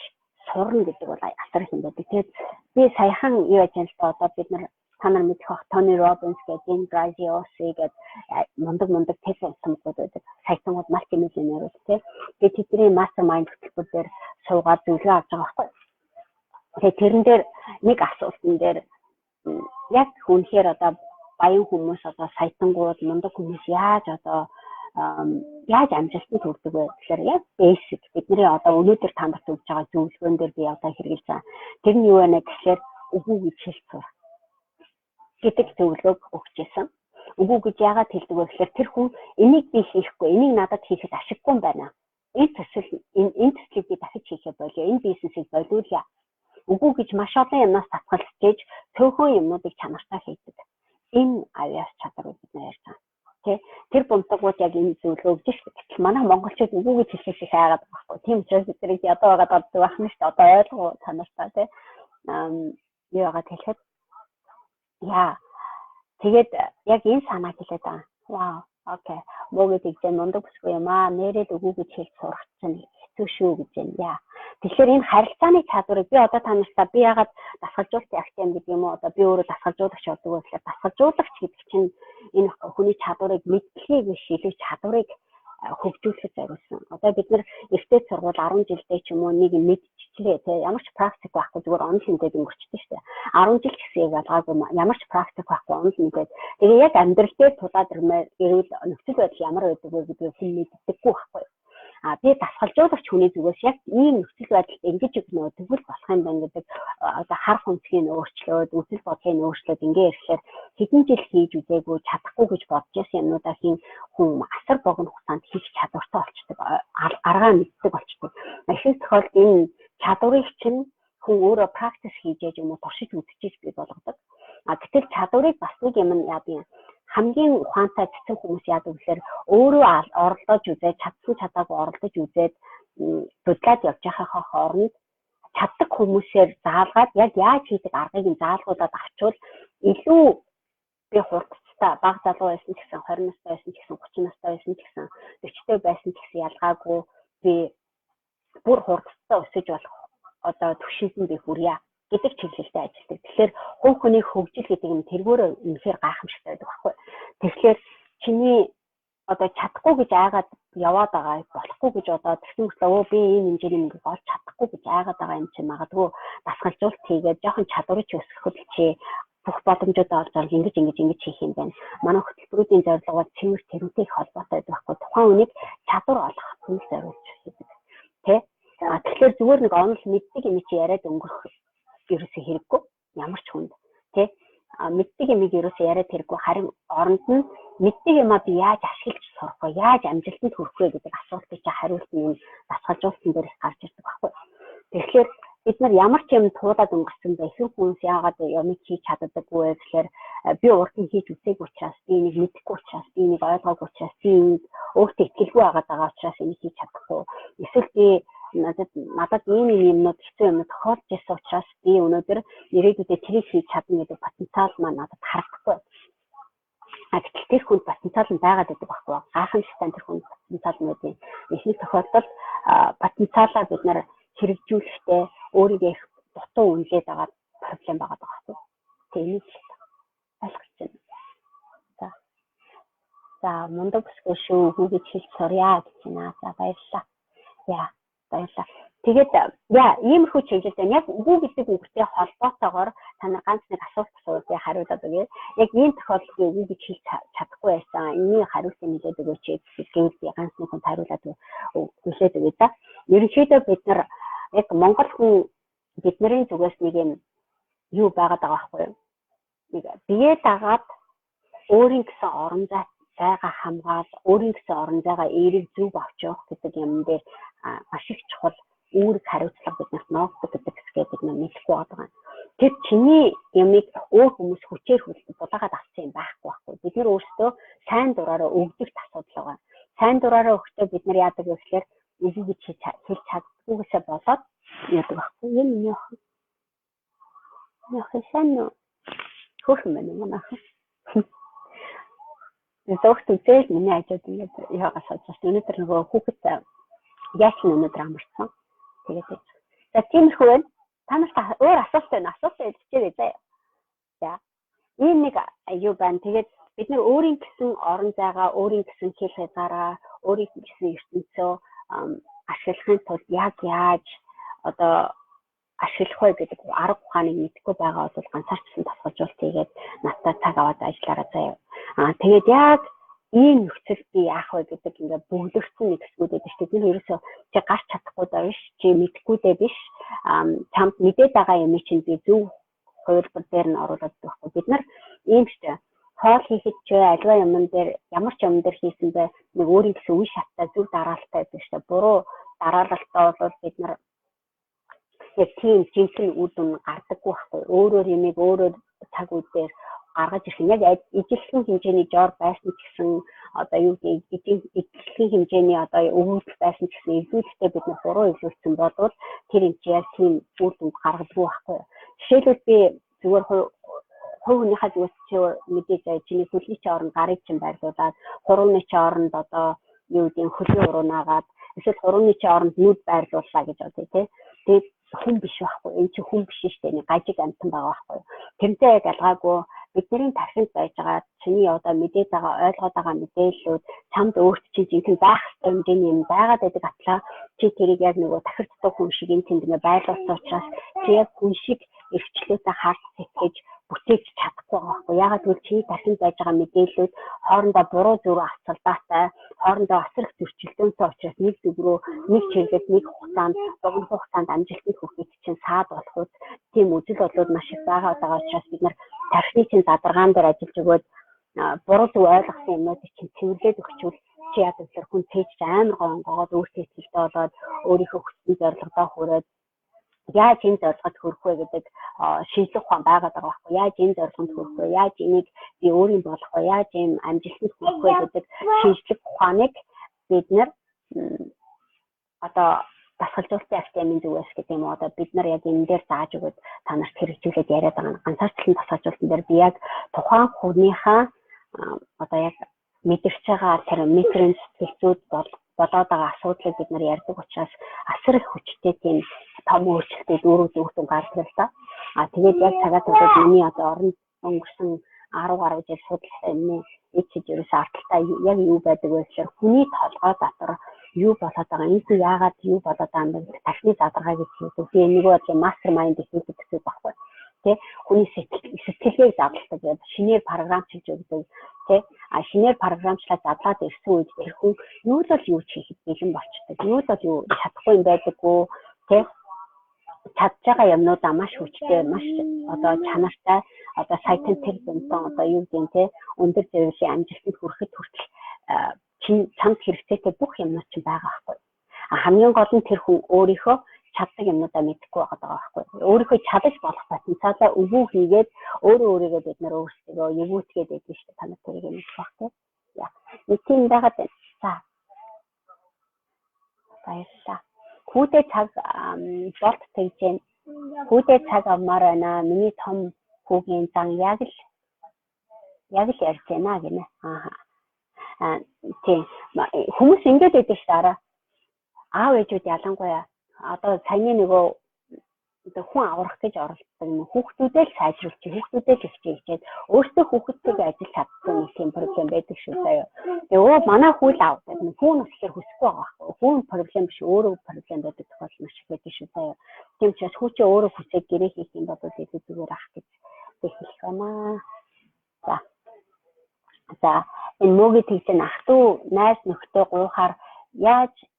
сурна гэдэг бол асар их юм байдаг. Тэгээд би саяхан юу яаж юм л одоо бид нар та нар мэдэх бах Тони Робинс гэдэг Дин Гразиоси гэдэг мундаг тест унсамгууд байдаг. Сайтангууд мультимиллионерүүд тийм. Тэгээд тэдний mastermind хөтөлбөр дээр суугаад зөвлөгөө авч байгаа байхгүй. Тэгээд тэрэн дээр нэг асуултан дээр яг хүнхээр одоо баян хүмүүс одоо сайтангууд мундаг хүмүүс яаж амжилтанд хүрдэг вэ гэхээр яг basic бидний одоо өнөөдөр танд өгж байгаа зөвлөгөөн дээр би одоо хэрэгжилсэн. Тэр нь юу вэ гэхээр үгүй гэж хэлцүү гэдэг зөвлөгөөг өгчээсэн. Үгүй гэж яагаад хэлдэг вэ гэхээр тэр хүн энийг би хийхгүй, энийг надад хийхэд ашиггүй юм байна. Энэ төслийг би дахиж хийхээ болоо. Энэ бизнесийг болиулъя. Үгүй гэж маш олон юмнаас татгалзаж цөөхөн юмнуудыг чанартай хийдэг. Энэ авьяас чадварыг бид ярьж байгаа. Тэр бунтагууд яг энэ зөвлөгөө өгч шүү. Манай монголчууд үгүй гэж хэлсэн их айгаад байхгүй. Тийм учраас бидний ядуу байгаад боддог байх нь шүү дээ. Одоо ойлгоо чанартай тийм. Юу яагаад хэлэхэд яа. Тэгээд яг энэ санааг хэлээд байгаа. Вау. Окей. Мөгөд игзэн мундаг бүсгүй юм аа. Нэрээд үгүй гэж хэлж сурах чинь хэцүү шүү гэж юм. Яа. Тэгэхээр энэ харилцааны чадварыг би одоо та нартай би яагаад дасгалжуулалт явах юм гэдэг юм уу? Одоо би өөрөө дасгалжуулагч болдог болохоор дасгалжуулагч гэдэг чинь энэ хүний чадварыг мэдлэгийг биш илүү чадварыг хөгжүүлэхэд зориулсан. Одоо бид нар эртний сургууль 10 жилдээ ч юм уу нэг мэдчихлээ тий ямар ч практик байхгүй зүгээр онл мэдээд өнгөрчдөг шүү дээ. 10 жил гэсэн яг алгаагүй ямар ч практик байхгүй онл мэдээд тэгээ яг амьдрал дээр тулаад ирвэл нөхцөл байдал ямар байдаг вэ гэдгийг хүн мэддэггүй байхгүй. Би дасгалжуулагч хүний зүгээс яг ийм нөхцөл байдалд ингэж өгнө тэгвэл болох юм байна гэдэг одоо харах өнцгийг өөрчлөөд үзэл бодлыг өөрчлөөд ингээ ирэхээр хэдэн жил хийж үзээгүй чадахгүй гэж бодож байсан юмнуудаа хүн асар богино хугацаанд хийх чадвартай болчдөг аргаа мэддэг болчдөг. Ихэнх тохиолдолд энэ чадварыг чинь хүн өөрөө практис хийж юм уу туршиж үзчихэж бий болгодог. Гэтэл чадварыг бас нэг юм яадаг хамгийн ухаантай цэцэн хүмүүс яадаг гэхээр өөрөө оролдож үзээд чадсан чадаагүй оролдож үзээд судлаад явж байхаа хооронд чаддаг хүмүүсээр заалгаад яг яаж хийдэг аргыг нь заалгуулад авчвал илүү би хурдтай бага залуу байсан ч гэсэн 20 настай байсан ч гэсэн 30 настай байсан ч гэсэн 40-тэй байсан ч гэсэн ялгаагүй би бүр хурдтай өсөж болох одоо түвшинсэн би хүрье гэдэг чиглэлтэй ажилладаг. Тэгэхээр хувь хүний хөгжил гэдэг нь тэргөөрөө үнэхээр гайхамшигтай байдаг байхгүй. Тэгэхээр чиний одоо чадахгүй гэж айгаад яваад байгаа болохгүй гэж одоо тэгсэн мэтлээ би энэ хэмжээний мөнгө олж чадахгүй гэж айгаад байгаа юм чинь магадгүй дасгалжуулалт хийгээд жоохон чадварыг өсгөхөд чи бүх боломжуудаа олж авал ингэж хийх юм байна. Манай хөтөлбөрүүдийн зорилго бол цэвэр тэрнтэй их холбоотой байдаг байхгүй. Тухайн үнийг чадвар олох хүнс зориулж хийдэг. Тэ? Тэгэхээр зүгээр нэг онол мэддэг юм чи яриад өнгөрөх ерөөсөө хэрэггүй ямар ч хүнд тий мэддэг юм ерөөсөө яриад хэрэггүй харин оронд нь мэддэг юм би яаж ашиглаж сурах вэ яаж амжилтанд хүрэх вэ гэдэг асуултыг чи хариулт нь дасгалжуулсан дээр их гарч ирдэг байхгүй. Тэгэхээр бид нар ямар ч юм туулаад өнгөрсөн бэ ихэнх хүмүүс яагаад юмыг хийж чаддаггүй вэ гэхээр би урд нь хийж үсээгүй учраас би нэг мэдэхгүй учраас би нэг ойлгоогүй учраас би өөртөө итгэлгүй байгаа учраас энийг хийж чадахгүй эсвэл би надад ийм юмнууд хэцүү юм тохиолж ирсэн учраас би өнөөдөр ирээдүйдээ тэрийг хийж чадна гэдэг потенциал маань надад харагдахгүй. Гэтэл тэр хүнд потенциал нь байгаад байдаг байхгүй. Гайхамшигтай тэр хүнд потенциал нь байдаг. Ихэнх тохиолдолд потенциалаа бид нар хэрэгжүүлэхдээ өөрийгөө их дутуу үнэлээд байгаа проблем байгаа байхгүй. Тэнийг ойлгож байна. За мундаг бүсгүй шүү гэж хэлж сурья гэж байна. За баярлалаа. Яа баярлалаа. Тэгээд иймэрхүү чиглэлд яг үгүй гэдэг үгтэй холбоотойгоор та нар ганц нэг асуулт асуувал би хариулаад өгье. Яг энэ тохиолдолд үгүй гэж хэлж чадахгүй байсан. Энийн хариултыг нэлээд өгөөч гэвэл би ганц нэг хүн хариулаад хүлээд өгье да. Ерөнхийдөө бид нар яг Монгол хүн бидний зүгээс нэг юм юу байгаад байгаа байхгүй юу? Нэг бие дагаад өөрийн гэсэн орон зай байгаа хамгаал өөрийн гэсэн орон зайгаа эерэг зөв авч явах гэдэг юм дээр маш их чухал үүрэг хариуцлага биднэрт ноогддог гэдэг хэсгээ бид мэдэхгүй байгаа. Тэр чиний ямиг өөр хүмүүс хүчээр хөлтөд дулаагаад авсан юм байхгүй. Бид нар өөрсдөө сайн дураараа өгдөгт асуудал байгаа. Сайн дураараа өгөхдөө бид нар яадаг вэ гэхээр үгүй гэж хэлж чаддгүйгээсээ болоод яадаг байхгүй. Энэ яах вэ? Яах вэ? Хөрхөн байна юм аа. Зөвхт үзэл миний ажууд ингээд яагаас болж байна. Өнөөдөр нөгөө хүүхэд яач өнөөдөр амарсан. Тэгээд За тиймэрхүү байна. Та нарт өөр асуулт байна. Асуулт хэлчихээрэй заяа. За. Ийм нэг юу байна. Тэгээд бид нар өөрийн гэсэн орон зайгаа, өөрийн гэсэн хэл хязгаараа, өөрийн гэсэн ертөнцөө ашиглахын тулд яг яаж одоо ашиглах вэ гэдэг арга ухааныг мэдэхгүй байгаа бол ганцаарчсан тасгалжуулалт хийгээд надтай цаг аваад ажиллаарай заяа. Тэгээд яг ийм нөхцөл би яах вэ гэдэг ингээд бүглэрсэн нэг хэсгүүд байдаг шүү дээ. Ерөөсөө чи гарч чадахгүй даа биш, чи мэдэхгүй дээ биш. Чамд мэдээд байгаа юм чинь би зөв хувилбар дээр нь оруулаад байхгүй. Бид нар ийм шүү дээ. Хоол хийхэд ч альва юмн дээр ямар ч юм дээр хийсэн бай нэг өөрийн гэсэн үе шаттай зөв дараалттай байдаг шүү дээ. Буруу дараалтаа бол бид нар яг тийм жинхэнэ үр дүн гардаггүй байхгүй. Өөрөөр юмыг өөрөөр цаг үеэр гаргаж ирэх яг ижилхэн хэмжээний жор байсан ч гэсэн одоо юу гэдэг ижилхэн хэмжээний одоо өвөлт байсан ч гэсэн эвлүүлэлтэд бид нар буруу эвлүүлсэн болвол тэр юм чи яг тийм үр дүн гаргадаггүй байхгүй. Жишээлбэл би зүгээр хувь хүнийхээ зүгээс чи мэдээж чиний хөлний чи оронд гарыг чинь байрлуулад хурууны чи оронд одоо юу гэдэг хөлний уруунагаад эсвэл хурууны чи оронд нүд байрлууллаа гэж бодъё тий. Тэгээд хүн биш байхгүй. Энэ чи хүн биш шүү дээ. Нэг гажиг амтан байгаа байхгүй. Тэрнтэй яг ялгаагүй бидний тархинд байж байгаа чиний одоо мэдээд байгаа ойлгоод байгаа мэдээллүүд чамд өөрт чинь жинхэнэ байх ёстой хэмжээний юм байгаад байдаг атлаа чи тэрийг яг нөгөө тахирддаг хүн шиг энэ тэнд ингээ байлгасан учраас чи яг хүн шиг эрхчлөөсөө харж сэтгэж бүтээж чадахгүй байгаа байхгүй. Ягаад гэвэл чи тархинд байж байгаа мэдээллүүд хоорондоо буруу зүрх авцалдаатай, хоорондоо асрах зөрчилдөөнтэй учраас нэг зүг рүү нэг чиглэлд нэг хугацаанд дугуй хугацаанд амжилтанд хүрэхэд чинь саад болоход тийм үзэл бодлууд маш их байгаа учраас бид нар тархины чинь задаргаан дээр ажиллаж өгөөд буруу зүг ойлгосон юмнуудыг чинь цэвэрлээд өгчвөл чи яг зөвхөн хүн цээж амар гонгоод өөртөө хэлтэй болоод өөрийнхөө хүссэн зорилгодоо хүрээд яаж энэ зорилгод хүрэх вэ гэдэг шинжлэх ухаан байгаад байгаа байхгүй. Яаж энэ зорилгонд хүрэх вэ? Яаж энийг би өөрийн болох вэ? Яаж энэ амжилтанд хүрэх вэ гэдэг шинжлэх ухааныг бид нар одоо дасгалжуулалтын академийн зүгээс гэдэг юм уу одоо бид нар яг энэ дээр зааж өгöd та нарт хэрэгжүүлээд яриад байгаа. Ганцаарчлан дасгалжуулалтын дээр би яг тухайн хүнийхээ одоо яг мэдэрч байгаа параметрын сэтгэлзүйд болоод байгаа асуудлыг бид нар ярьдаг учраас асар их хүчтэй тийм том өөрчлөлтүүд өөрөөр гардаг л да. Тэгээд яг цагаат удаад миний одоо оронд өнгөрсөн 10 гаруй жил судалсан юм эцэж ерөөсөө ардталтай яг юу байдаг вэ гэхээр хүний толгой дотор юу болоод байгаа энэ хүн яагаад юу болоод байгаа юм бэ тархины задаргаа гэж хэлдэг. Би энийг бол мастер майнд хэлдэг гэсэн байхгүй. Тэ хүний сэтгэлгээг задлдаг яг шинээр програмчилж өгдөг. Тэ шинээр програмчлаад задлаад ирсэн үед тэр хүн юу л юу хийхэд бэлэн болчдөг. Юу л юу чадахгүй юм байдаггүй. Тэ чадж байгаа юмнуудаа маш хүчтэй, маш одоо чанартай, одоо сайтын тэр зэнтэн одоо юу гэдэг те өндөр зэрэглэлийн амжилтанд хүрэхэд хүртэл чамд хэрэгцээтэй бүх юмнууд чинь байгаа байхгүй. Хамгийн гол нь тэр хүн өөрийнхөө чаддаг юмнуудаа мэдэхгүй байгаа байхгүй. Өөрийнхөө чадаж болох потенциалаа өвөө хийгээд өөрийгөө бид нар өөрсдөө өвөөтгээд байдаг шүү дээ. Та нар тэрийг мэдэх байх тийм. Яа. Нэг тийм байгаад байна. За. Баярлалаа. Хүүдээ цаг болт тэгж जैन. Хүүдээ цаг авмаар байна. Миний том хүүгийн зан яг л ярьж байна гинэ. Тийм. Хүмүүс ингэж байдаг шүү дээ. Аав ээжүүд ялангуяа одоо саяны нөгөө хүн аврах гэж оролддог юм. Хүүхдүүдээ л сайжруулж, хүүхдүүдээ л хичээж, өөртөө хүүхдтэйгээ ажиллаж чадсан нэг тийм проблем байдаг шүү заяа. Тэгээ манай хүүл аав гэдэг нь хүн өсгөхөр хүсэхгүй байгаа байхгүй. Хүн проблем биш, өөрөө проблем байдаг тохиолдол маш их байдаг шүү заяа. Тийм учраас хүү чи өөрөө хүсээд гэрээ хийх юм бол илүү зүгээр ах гэж хэлэх байна. За энэ мөгийг тэгсэн ах トゥ найз нөхдөд гуйхаар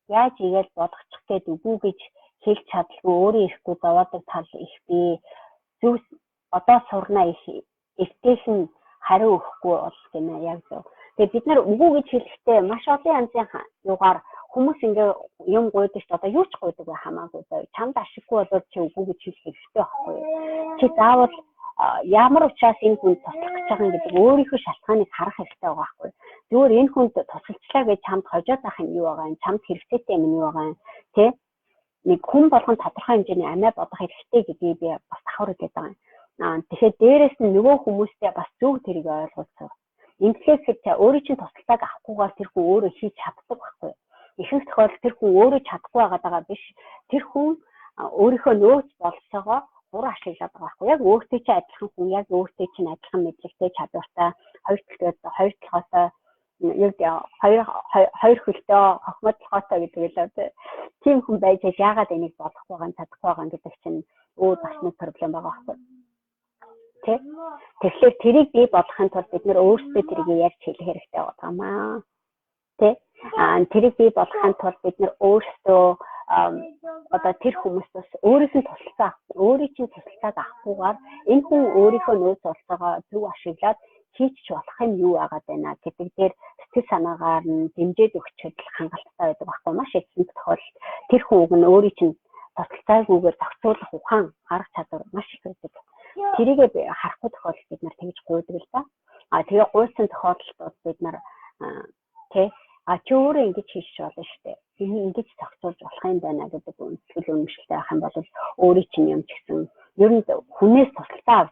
яаж игээл бодочих гээд үгүй гэж хэлж чадлагүй өөрөө ирэхгүй даваадаг тал их би зүс одоо сурна их эвтэйхэн хариу өгөхгүй бол гэнэ яг зөв. Тэгээ бид нар үгүй гэж хэлэхдээ маш олон янзын югаар хүмүүс ингээ юм гуйдаг ч одоо юу ч гуйдаг бай хамаагүй зав. Чамд ашиггүй болоод чи үгүй гэж хэлэх хэрэгтэй байхгүй. Чи заавал ямар учраас энэ хүнд туслах гэж байгаа юм гэдэг өөрийнхөө шалтгааныг харах хэрэгтэй байгаа байхгүй. Зүгээр энэ хүнд тусалчлаа гэж чамд хожоод байх юм юу байгаа юм, чамд хэрэгцээтэй юм юу байгаа юм, тэ? Нэг хүн болгон тодорхой хэмжээний амиа бодох хэрэгтэй гэдгийг би бас давхар өгöd байгаа юм. Тэгэхээр дээрэс нь нөгөө хүмүүстэй бас зөв тэрийг ойлгуулсан. Инглишээр та өөрийн чинь тусалцааг авахгүйгээр тэр хүн өөрөө хийж чаддаг байхгүй. Ихэнх тохиолдолд тэр хүн өөрөө чадахгүй байгаа биш. Тэр хүн өөрийнхөө нөөц болцоогоо буруу ашиглаад байгаа байхгүй. Яг өөртөө чи адилхан хүн, яг өөртөө чинь адилхан мэдлэгтэй чадвартай, хоёр талхаасаа хоёр хөлтөө хохмод толгойтой гэдэг л тийм хүн байж яагаад энийг болох байгаа нь чадахгүй байгаа гэдэг чинь бас нэг проблем байгаа байхгүй. Тэ? Тэгэхээр тэрийг бий болгохын тулд бид нэр өөрсдөө тэрийг ярьж хэлэх хэрэгтэй байна. Тэ? Тэрийг бий болгохын тулд бид нэр өөрсдөө тэр хүмүүстээс өөрийн тусалцааг авахгүйгээр энэ хүн өөрийнхөө нөөц болцоогоо зөв ашиглаад хийчих болох юм юу байгаад байна гэдэг дээр сэтгэл санаагаар нь дэмжиж өгчөд хангалттай байдаг байхгүй. Маш их тохиолдолд тэр хүн уг нь өөрийн чинь тусалцаагүйгээр зохицуулах ухаан арга чадвар маш их байдаг. Тэрийгээ харахгүй тохиолдолд бид нар тэгж гуйдаг л да. Тэгээ гуйсан тохиолдолд бид нар чи өөрөө ингэж хийш болно шүү дээ. Энэ ингэж зохицуулж болох юм байна гэдэг үнэтгэл үнэмшилтэй байх юм бол өөрийн чинь юм ч гэсэн ер нь хүнээс тусалцаа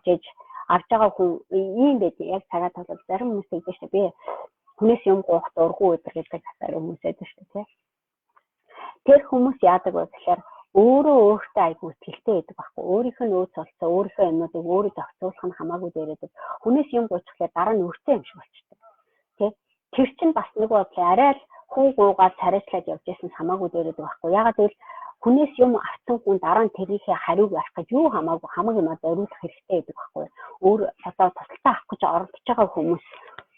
авч байгаа хүн ийм байдаг. Яг цагаа тоглож зарим хүмүүс тэгдэг шүү дээ. Би хүнээс юм гоох дургүй өдр гэдэг хүмүүс байдаг шүү дээ. Тэр хүмүүс яадаг вэ гэхээр өөртөө айгүй ихтэй байдаг байхгүй. Өөрийнхөө нөөц олцоо, өөрийнхөө юмнуудыг өөрөө зохицуулах нь хамаагүй дээрээдэг. Хүнээс юм гуйчихлаа дараа нь өртөө юм шиг болчихдог. Тэр чинь бас нэг бодлоо арай л хуу гуугаад царайчлаад явж байсан хамаагүй дээрээдэг байхгүй. Ягаад гэвэл хүнээс юм авсан хүн дараа нь тэрийнхээ хариуг барих гэж юу хамаагүй хамаг юм зориулах хэрэгтэй байдаг байхгүй. Өөр тусалцаа авах гэж оролдож байгаа хүмүүс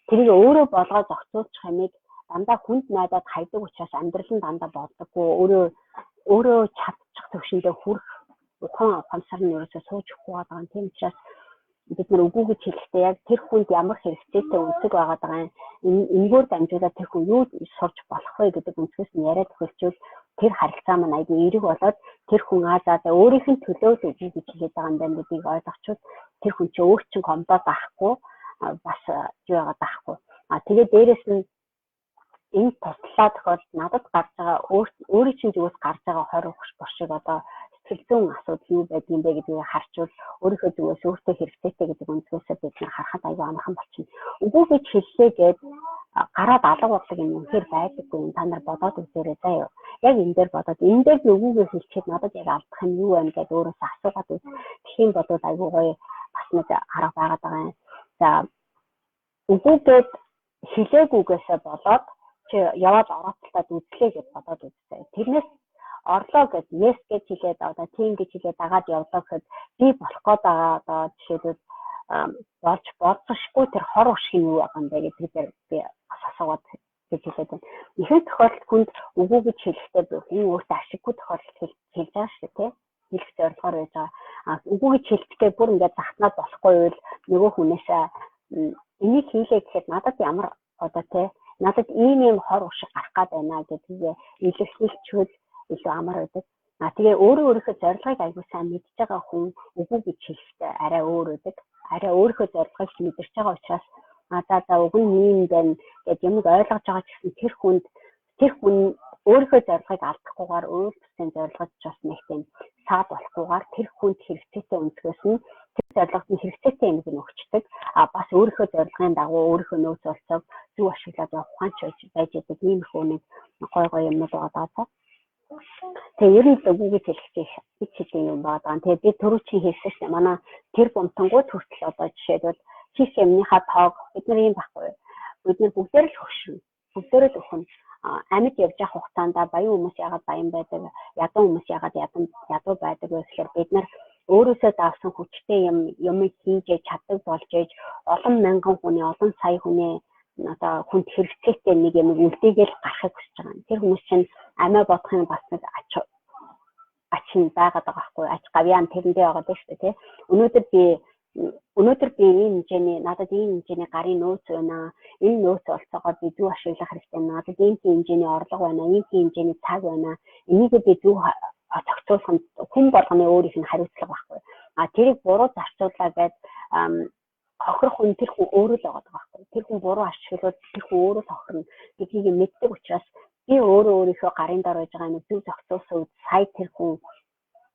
тэрийг өөрөө болгоо зохицуулчих юмыг дандаа хүнд найдаад хайдаг учраас амьдрал нь дандаа болдоггүй. Өөрөө чадчих төвшөндөө хүрэх ухаан нь ерөөсөө сууж өгөхгүй байгаа. Тийм учраас бид нар үгүй гэж хэлэхдээ яг тэр хүнд ямар хэрэгцээтэй үнцэг байгаа даа энэгээр дамжуулаад тэр хүн юу сурч болох вэ гэдэг үнцгээс нь яриад өгчвөл тэр харилцаа маань айгүй эерэг болоод тэр хүн өөрийнх нь төлөө л үгүй гэж хэлээд байгаа юм байна гэдгийг ойлгочвол тэр хүн чинь өөр чинь комдоо байхгүй бас юу яагаад байхгүй. Тэгээд дээрэс нь энэ туслаа тохиолдолд надад гарч байгаа өөрийн чинь зүгээс гарч байгаа 20 боршиг сэтгэл зүйн асуудал юу байдгийг бэ гэдгийг харчвал өөрийнхөө зүгээс өөртөө хэрэгцээтэй гэдэг үнцгөөсөө бид нар харахад аюу амархан болчихно. Үгүй гэж хэллээ гээд гараад алга бодлого юм үнэхээр байдаггүй юм. Та нар бодоод үзээрэй заа юу. Яг энэ дээр бодоод энэ дээр би үгүйгээ хэлчихэд надад яг алдах юм юу байна гэдээ өөрөөсөө асуугаад үз. Тэгхийн бодвол аюу гоё бас нэг арга байгаад байгаа юм. За үгүйгээд хэлээгүйгээсээ болоод чи яваад орооцолтод үзлээ гэж бодоод үзье. Тэрнээс орлоо гэж yes гэж хэлээд тийм гэж хэлээд дагаад явлаа гэхэд би болох гээд байгаа жишээлбэл болж болцсохгүй тэр хор уршиг нь юу байгаа юм бэ гэдэг дээр би асуугаад гэж хэлээд байна. Ихэнх тохиолдолд хүнд үгүй гэж хэлэхдээ энэ өөртөө ашиггүй тохиолдолд хэлж байгаа шүү дээ. Хэлэх зорилгоор байж байгаа. Үгүй гэж хэлэхдээ бүр ингээд захнаад болохгүй бол нөгөө хүнээсээ энийг хийлээ гэхэд надад ямар надад ийм хор уршиг гарах гээд байна гэдгийг илэрхийлчихвэл илүү амар байдаг. Тэгээ өөрийнхөө зорилгыг аягүй сайн мэдж байгаа хүн үгүй гэж хэлэхдээ арай өөр байдаг. Арай өөрийнхөө зорилгыг мэдэрч байгаа учраас уг нь ийм байна гэж юм ойлгож байгаа ч гэсэн тэр хүн өөрийнхөө зорилгыг алдахгүйгээр өөр төслийн зорилгод ч бас нэг тийм саад болохгүйгээр тэр хүнд хэрэгцээтэй өнцгөөс нь тэр зорилгод нь хэрэгцээтэй юм өгчдөг. Бас өөрийнхөө зорилгын дагуу өөрийнхөө нөөц болцоог зөв ашиглаад явах ухаанч байж байгаа ийм их нэг гой юмнууд байгаа даа. Тэгээ ер нь үгүй гэж хэлэх хэдийн юм байгаа. Тэгээ би түрүү чи хэлсэн шүү дээ. Манай тэр бомтонгууд хүртэл жишээлбэл хийх юмныхаа тоог бид нар юм байхгүй. Бид нар бүгдээр л хөшрөн. Бүгдээр л өхөн. Амьд явж явах хугацаанд баян хүмүүс яагаад баян байдаг, ядуу хүмүүс яагаад ядуу байдаг вэ гэхээр бид нар өөрөөсөө давсан хүчтэй юм хийж чаддаг болж ээж олон мянган хүний, олон сая хүний хүнд хэрэгцээтэй нэг юм үлдээгээл гарахыг хүсэж байгаа. Тэр хүмүүс чинь амиа бодохын бас нэг ач нь байгаад байгаа байхгүй. Ач гавьяан тэрэндээ байгаа даа шүү дээ. Өнөөдөр би надад ийм хэмжээний гарын нөөц байна. Энэ нөөц олцоогоо би зөв ашиглах хэрэгтэй байна. Надад ийм хэмжээний орлого байна. Ийм хэмжээний цаг байна. Энийг би зөв зохицуулах нь хүн болгоны өөрийнх нь хариуцлага байхгүй. Тэрийг буруу зарцууллаа гэж хохирох хүн тэр хүн өөрөө л байгаа байхгүй. Тэр хүн буруу ашиглаад тэр хүн өөрөө тохирно гэдгийг мэддэг учраас би өөрийнхөө гарын дор байж байгаа нэг зөв зохицуулсан үед сая тэр хүн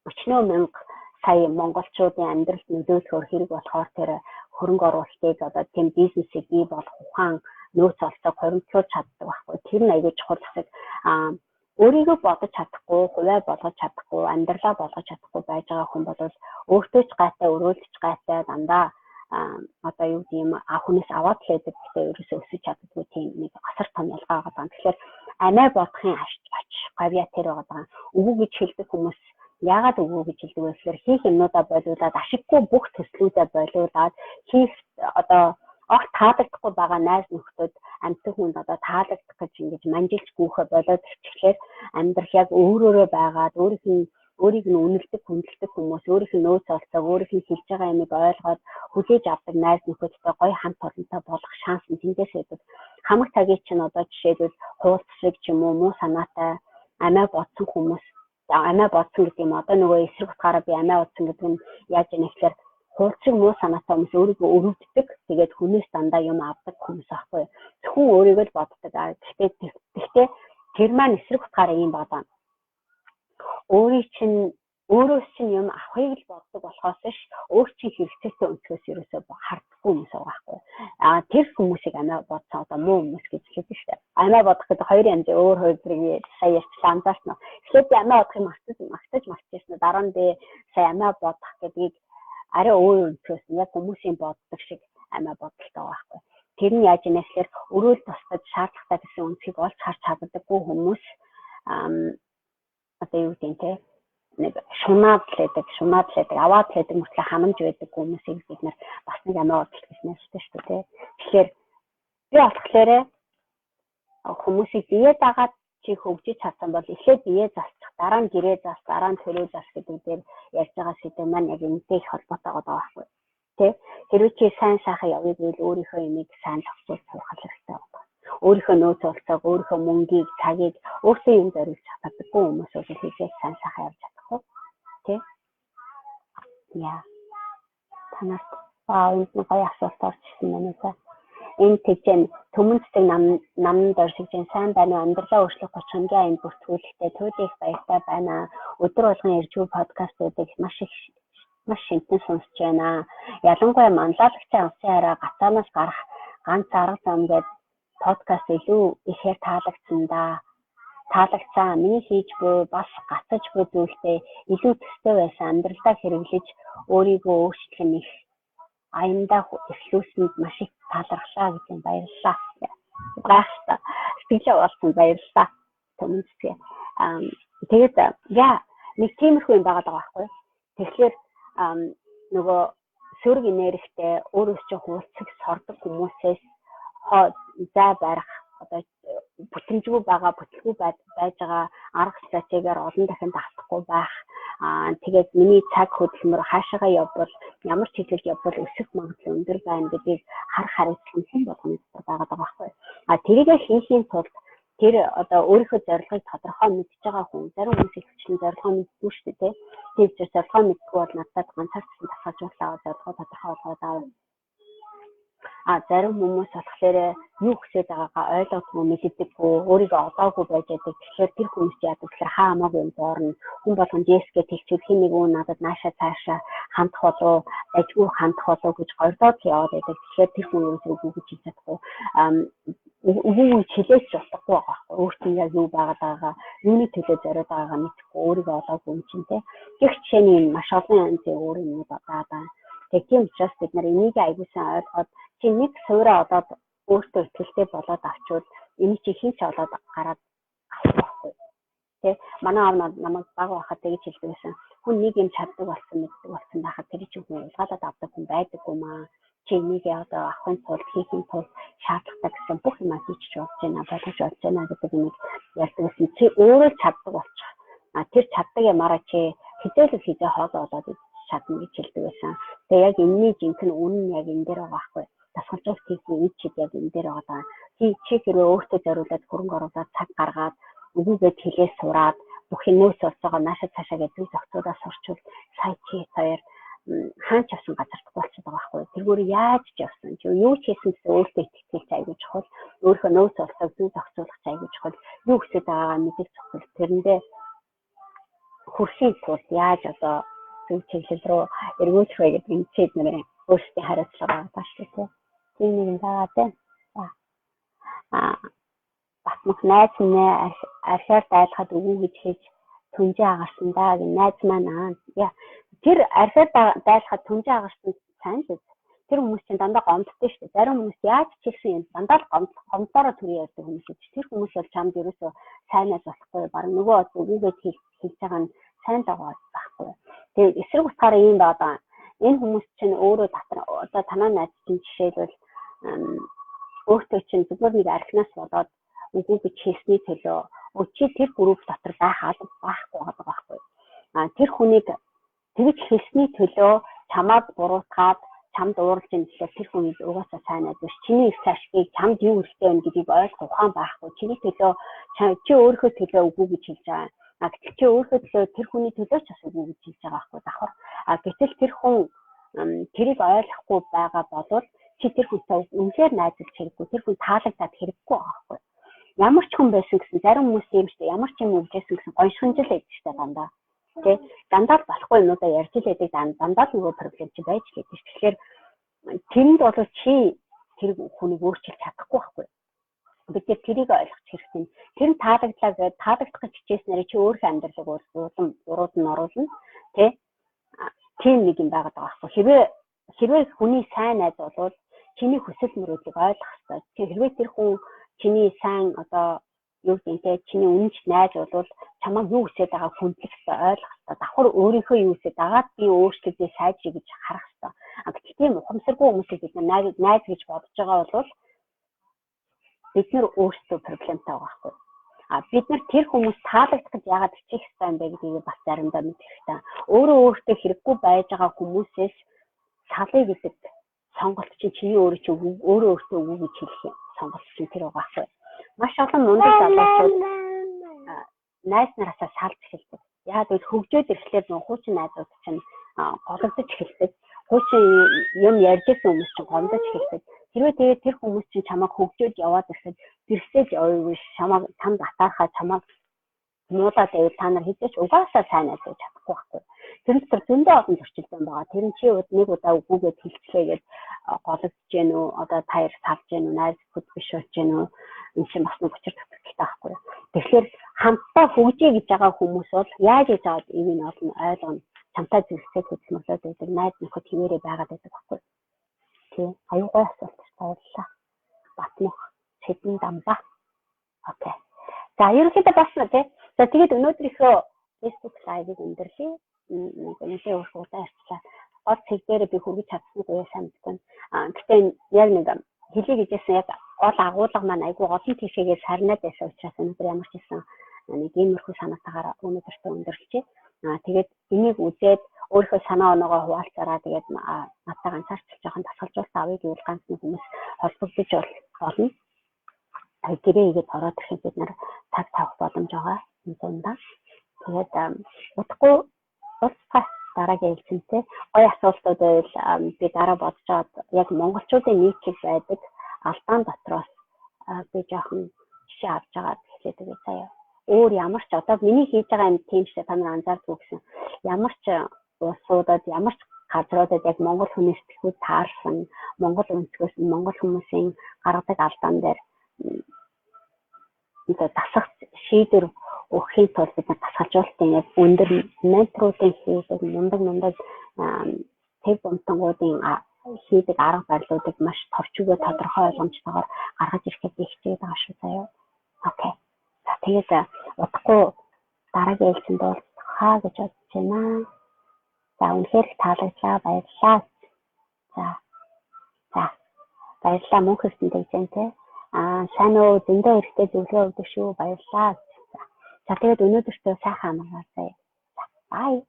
40 мянга сая монголчуудын амьдралд нөлөөлөхөөр хэрэг болохоор тэр хөрөнгө оруулалтыг тийм бизнесийг бий болох ухаан нөөц олцоог хоримтлуулж чаддаг байхгүй. Тэр нь аягүй чухал хэсэг. өөрийгөө бодож чадахгүй, хувиа болгож чадахгүй, амьдралаа болгож чадахгүй байж байгаа хүн бол өөртөө ч гайтай, өрөөлж гайтай дандаа одоо юу гэдэг юм хүнээс аваад л байдаг гэхдээ ерөөсөө өсөж чаддаггүй тийм нэг асар том ялгаа байгаа. Тэгэхээр амиа бодохын ач гавья тэр байгаа. Өвөө гэж хэлдэг хүмүүс яагаад өвөө гэж хэлдэг вэ гэхээр хийх юмнуудаа болиулаад ашиггүй бүх төслүүдээ болиулаад хийх одоо огт таалагдахгүй байгаа найз нөхдөд амьтан хүнд одоо таалагдах гэж ингэж манжилж гүйхэ болоод ирчихлээр амьдрах яг өөрөөрөө байгаад өөрийг нь үнэлдэг, хүндэлдэг хүмүүс, өөрийнх нь нөөц олцоо, өөрийнх нь хэлж байгаа юмыг ойлгоод хүлээж авдаг найз нөхөдтэй гоё хамт олонтой болох шанс нь тэндээс байдаг. Хамаг цагийг чинь одоо жишээлбэл хуулцсаг ч юм уу муу санаатай амиа бодсон хүмүүс амиа бодсон гэдэг юм одоо нөгөө эсрэг утгаараа би амиа бодсон гэдэг нь яаж яах вэ? Хуулцыг муу санаатай хүмүүс өөрийгөө өрөвддөг. Тэгээд хүнээс дандаа юм авдаг хүмүүс аахгүй. Зөвхөн өөрийгөө л боддог. Гэхдээ тэр маань эсрэг утгаараа юм байна. Өөрөөс чинь юм авахыг л боддог болохоос ш өөр чинь хэрэгцээтэй өнцгөөс ерөөсөө харддаггүй хүмүүс байгаа байхгүй. Тэр хүмүүсийг амиа бодсон одоо муу хүмүүс гэж хэлдэг шүү дээ. Амиа бодох гэдэг хоёр янзын өөр хоёрыг сая ярьчлаа анзаарсан уу? Эхлээд амиа бодохыг мартчихсан. Дараа нь би сая амиа бодох гэдгийг арай өөр өнцгөөс яг хүмүүсийн боддог шиг амиа бодолтой байгаа байхгүй. Тэр нь яаж юм нэхлээр өрөөл тусдад шаардлагатай гэсэн үнцгийг олж харж чаддаггүй хүмүүс одоо юу гэдэг те нэг шунаад лээдэг аваад лээдэг мөртлөө ханамж байдаг хүмүүсийг бид нар бас нэг амиа бодол гэж нэрлэдэг шүү дээ. Тэгэхээр би болохоор хүмүүсийг бие дагаад чи хөгжиж чадсан бол эхлээд бие засчих, дараа нь гэрээ зас, дараа нь төлөө зас гэдэг дээр ярьж байгаа сэдв маань яг энэтэй их холбоотой байгаа байхгүй. Тэ? Хэрвээ чи сайн сайхан явъя гэвэл өөрийнхөө юмыг сайн зохицуулж сурах хэрэгтэй байна. Өөрийнхөө нөөц олцоог, өөрийнхөө мөнгийг, цагийг өөрсдөө юм зориулж чаддаггүй хүмүүс бол хийгээд сайн сайхан явж чадахгүй. Тэ? Яа. Танаас энэ гоё асуулт орчихсон байна уу? Энэ тэгжэн төмөнцөг намд оршигжэн сайн байна уу? Амьдралаа өөрчлөх 30 хоногийн аянд бүртгүүлэхдээ туйлын их баяртай байна. Өдөр болгон ирж буй подкастуудыг маш шинтэн сонсож байна. Ялангуяа манлайлагчийн авсан хараа гацаанаас гарах ганц арга зам гэдэг подкаст илүү ихээр таалагдсан. Миний хийж буй бас гацаж буй зүйлтэй илүү төстэй байсан. Амьдралдаа хэрэглэж өөрийгөө өөрчлөх нь их аяндаа эхлүүлсэнд маш их талархлаа гэж баярлалаа. Баярлалаа. Сэтгэлээ болсон баярлалаа. Төмөнцгөө. Тэгээд нэг тиймэрхүү юм байгаа байхгүй. Тэгэхээр нөгөө сөрөг энергитэй өөрөөс чинь хуулцаг сордог хүмүүсээс зай барих одоо бүтэмжгүй байгаа бүтлгүй байж байгаа арга стратегиар олон дахин давтахгүй байх. Тэгээд миний цаг хөдөлмөр хаашаагаа явбал ямар чиглэлд явбал өсөх магадлал өндөр байна гэдгийг харах хариуцлага хэн болгоны дотор байгаа байхгүй. Тэрийг хийхийн тулд тэр одоо өөрийнхөө зорилгыг тодорхой мэдж байгаа хүн зарим хүмүүс ихчлэн зорилгоо мэдгүй шүү дээ. Тэр зорилгоо мэдгүй бол надад ганцаарчлан тасгалжуулаад зорилгоо тодорхой болгоод зарим хүмүүс болохоор юу хүсэж байгаагаа ойлгохгүй мэддэггүй өөрийгөө одоогүй байж байгаа. Тэгэхээр тэр хүмүүс яадаг гэхээр хамаагүй юм доорно. Хүн болгон жесгээ тэгчүүд хин нэг үү надад наашаа цаашаа хандах болов ажгүй хандах болов гэж гордоод яваад байдаг. Тэгэхээр тэр хүмүүс үгүй гэж хэлж чадахгүй. Үгүй хэлээс болохгүй байгаа. Өөртөө яг юу байгаа юуны төлөө зориод байгаагаа мэдхгүй өөрийгөө олоогүй юм чинь те. Гэх жишээний маш олон янзын өөр юмуд байгаа. Тийм учраас бид нар энийг аягуулсан ойлгоод чи нэг суураа одоод өөртөө ихтэй болоод авчвал энийг чи хинч олоод гараад авах байхгүй. Тэ манай аав намайг баг байхад тэгж хэлдэг байсан. Хүн нэг юм чаддаг болсон байхад тэр чинь хүн улгаалаад авдаг хүн байдаггүй маа. Чи энийг одоо авахын тулд хийхин тулд шаардлагатай гэсэн бүх юм хийж болж байна, болгож болж байна гэдэг нэг ярьдаг байсан. Чи өөрөө чаддаг болчих. Тэр чаддаг ямаараа чи хизээлэл хизээ хоолоо болоод чадна гэж хэлдэг байсан. Тэгээ яг энэний жинхэнэ үнэн яг энэ дээр байгаа байхгүй. Тасгалжуулалт хийх үед чи яг энэ дээр байгаа. Чи хэрвээ өөртөө зориулаад хөрөнгө оруулаад цаг гаргаад үгүйгээд хэлээ сураад бүх нөөц олцоогоо нааша цаашаа гэдэг зохицуулаад сурчвал сая чи хоёр хаач авсан газарт болчиход байгаа байхгүй. Тэргээр яаж ч явсан. Чи юу ч хийсэн гэсэн өөртөө итгэж айгуу чухал. Өөрийнхөө нөөц олцоог зөв зохицуулах айгуу чухал. Юу хүсэж байгаагаа мэдэх чухал. Тэрэндээ хүрхийн тулд яаж одоо зөв чиглэл рүү эргүүлэх вэ гэдэг энэ чид нэрээ өөрсдийн хариуцлага байгаа шүү дээ. Тийм нэг юм байгаа тийм. Бас нэг найз нэ архиар дайлахад өгөө гэж хэлж түнжээ агарсан даа гэж найз маань тэр архиар дайлахад түнжээ агарсан сайн л тэр хүмүүс чинь дандаа гомддөө шүү дээ. Зарим хүмүүс яаж ч хэлсэн юм дандаа гомдороо төрөө ярьдаг хүмүүс үү. Тэр хүмүүс бол чамд ерөөсөө сайнаас болохгүй. Бараг нөгөө өгөөгээд хэлж байгаа нь сайн дагуу байхгүй. Тэгээд эсрэг утгаараа юм байна. Энэ хүмүүс чинь өөрөө дотор одоо танаа найз чинь жишээлбэл өөртөө чинь зүгээр нэг архинаас болоод үгүй гэж хэлсний төлөө чи тэр групп дотор байхгүй байгаа байхгүй. Тэр хүнийг тэгж хэлсний төлөө чамаад буруутгаад чамд ууралж ийн гэхэл тэр хүн угаасаа сайн найз биш. Чиний их цаашгийг чамд юу хэрэгтэй вэ гэдгийг ойлгох ухаан байхгүй. Чиний төлөө чи өөрийнхөө төлөө үгүй гэж хэлж байгаа. Гэтэл чи өөрийнхөө төлөө тэр хүний төлөө ч бас үгүй гэж хэлж байгаа байхгүй. Давхар гэтэл тэр хүн тэрийг ойлгохгүй байгаа болвол чи тэр хүнтэй үнээр найзлж хэрэггүй. Тэр хүн таалагдаад хэрэггүй байгаа байхгүй. Ямар ч хүн байсан гэсэн зарим хүмүүс юм шүү дээ. Ямар ч юм үгжсэн гэсэн гоншхонжил байдаг шүү дээ дандаа. Тэ дандаа болохгүй юмудаа ярьж л байдаг дандаа л нөгөө проблем чи байж л байдаг. Тэгэхээр тэрэнд бол чи тэр хүнийг өөрчилж чадахгүй байхгүй. Бид тэрийг ойлгох хэрэгтэй. Тэр нь таалагдлаа гэдэг таалагдах гэж хичээснээр чи өөрийнхөө амьдралыг урууд нь оруулна. Тэ тийм нэг юм байгаад байгаа байхгүй. Хэрвээ хүний сайн найз болвол чиний хүсэл мөрөөдлийг ойлгох хэрэгтэй. Хэрвээ тэр хүн чиний сайн одоо юу гэдэг чиний үнэнч найз болвол чамайг юу хүсэж байгааг хүндлэх хэрэгтэй, ойлгох хэрэгтэй. Давхар өөрийнхөө юу хүсэж байгааг би өөрчлөлтөө сайжрах гэж харах хэрэгтэй. Гэтэл тийм ухамсаргүй хүмүүсийг бид найз гэж бодож байгаа бол бид нэр өөрсдөө проблемтай байгаа байхгүй. Бид нар тэр хүмүүс таалагдах гэж яагаад хичээх хэрэгтэй юм бэ гэдгийг бас заримдаа мэдэх хэрэгтэй. Өөртөө хэрэггүй байж байгаа хүмүүсээс салъя гэдэг сонголт чинь чиний өөртөө өгөө гэж хэлэх сонголт чинь тэр байгаа байхгүй. Маш олон мундаг залуучууд найз нараасаа салж эхэлдэг. Яг л хөгжөөд ирэхлээр нөгөө хуучин найзууд чинь голөгдөж эхэлдэг. Хуучин юм ярьж ирсэн хүмүүс чинь гомдож эхэлдэг. Хэрвээ тэгээд тэр хүмүүс чинь чамайг хөгжөөд яваад ирэхэд тэрсэж явж чамд атаахаа чамайг муулаад байвал та нар хэзээ ч угаасаа сайн найз гэж чадахгүй байхгүй. Тэр дотор зөндөө олон зөрчилдөөн байгаа. Тэр нь чи нэг удаа үгүйгээд хэлцлээгээд голөгдөж гэнэ үү? Одоо таяр салж гэнэ үү? Найз хөдөлгөш болж гэнэ үү? Энэ чинь бас нэг учир тутагтай байхгүй. Тэгэхээр хамтдаа хөгжиж гэж байгаа хүмүүс бол яаж хийж аваад ивэн олон ойлгоно. Чамтай зэрэгцээ хөдөлмөрлөд байдаг. Найз нөхөд хിവэрэ байгаад байдаг байхгүй. Тийм. Аюугай асуулт баярлалаа. Батмөх Сэдэн Дамба. Окей. За ерөнхийдөө бас тий. За тэгээд өнөөдрийнхөө Facebook live-ыг өндөрлөе. Үнэхээр урьдчилан ярьчлаа. Гол цэг дээр би хүргэж чадсангүй сайн мэдгүй. Гэхдээ яг нэг хэлий гэжсэн яг гол агуулга маань айгүй олон тийшээгээ сарнаад байсан учраас өнөөдөр ямар ч хэлсэн нэг иймэрхүү санаатаагаар өнөөдөртөө өндөрлөжээ. Тэгээд энийг үзээд өөрийнхөө санаа оноогоо хуваалцараа тэгээд надад ганцаарч жоохон тасгалжуулалт авъя гэвэл ганц нэг хүмүүс холбогдож болно. Гэрээгээд ороод ирэхэд бид нар цаг тавих боломж байгаа юм дундаа. Тэгээд утгагүй ус дараагийн хэлцэнтэй гоё асуултууд байвал би дараа бодож аваад яг монголчуудын нийтлэг байдаг алдаан дотроос би жоохон жишээ авч байгаа хэлээд өгье сая. Өөр ямар ч одоо миний хийж байгаа юм тийм ч та нар анзаардгүй гэсэн ямар ч улсуудад ямар ч газруудад яг монгол хүнээс тэлхүү таарсан монгол өнцгөөс монгол хүмүүсийн гаргадаг алдаан дээр дасах шийдвэр өгөхийн тулд бид тасгалжуулалтын яг өндөр менторуудын хийдэг мундаг тэг бомтонгуудын хийдэг арга барилуудыг маш товчгоо тодорхой ойлгомжтойгоор гаргаж ирэхэд би хичээд байгаа шүү заяа. Окей. За тэгээд удахгүй дараагийн хэлцэнд бол хаа гэж бодож байна. За үнэхээр таалагдлаа баярлалаа. За баярлалаа мөн хэсэнд тэгжэнтэй. Сайн уу зөндөө хэрэгтэй зөвлөгөө өгдөг шүү баярлалаа. За тэгээд өнөөдөртөө сайхан амаргаасай. Bye.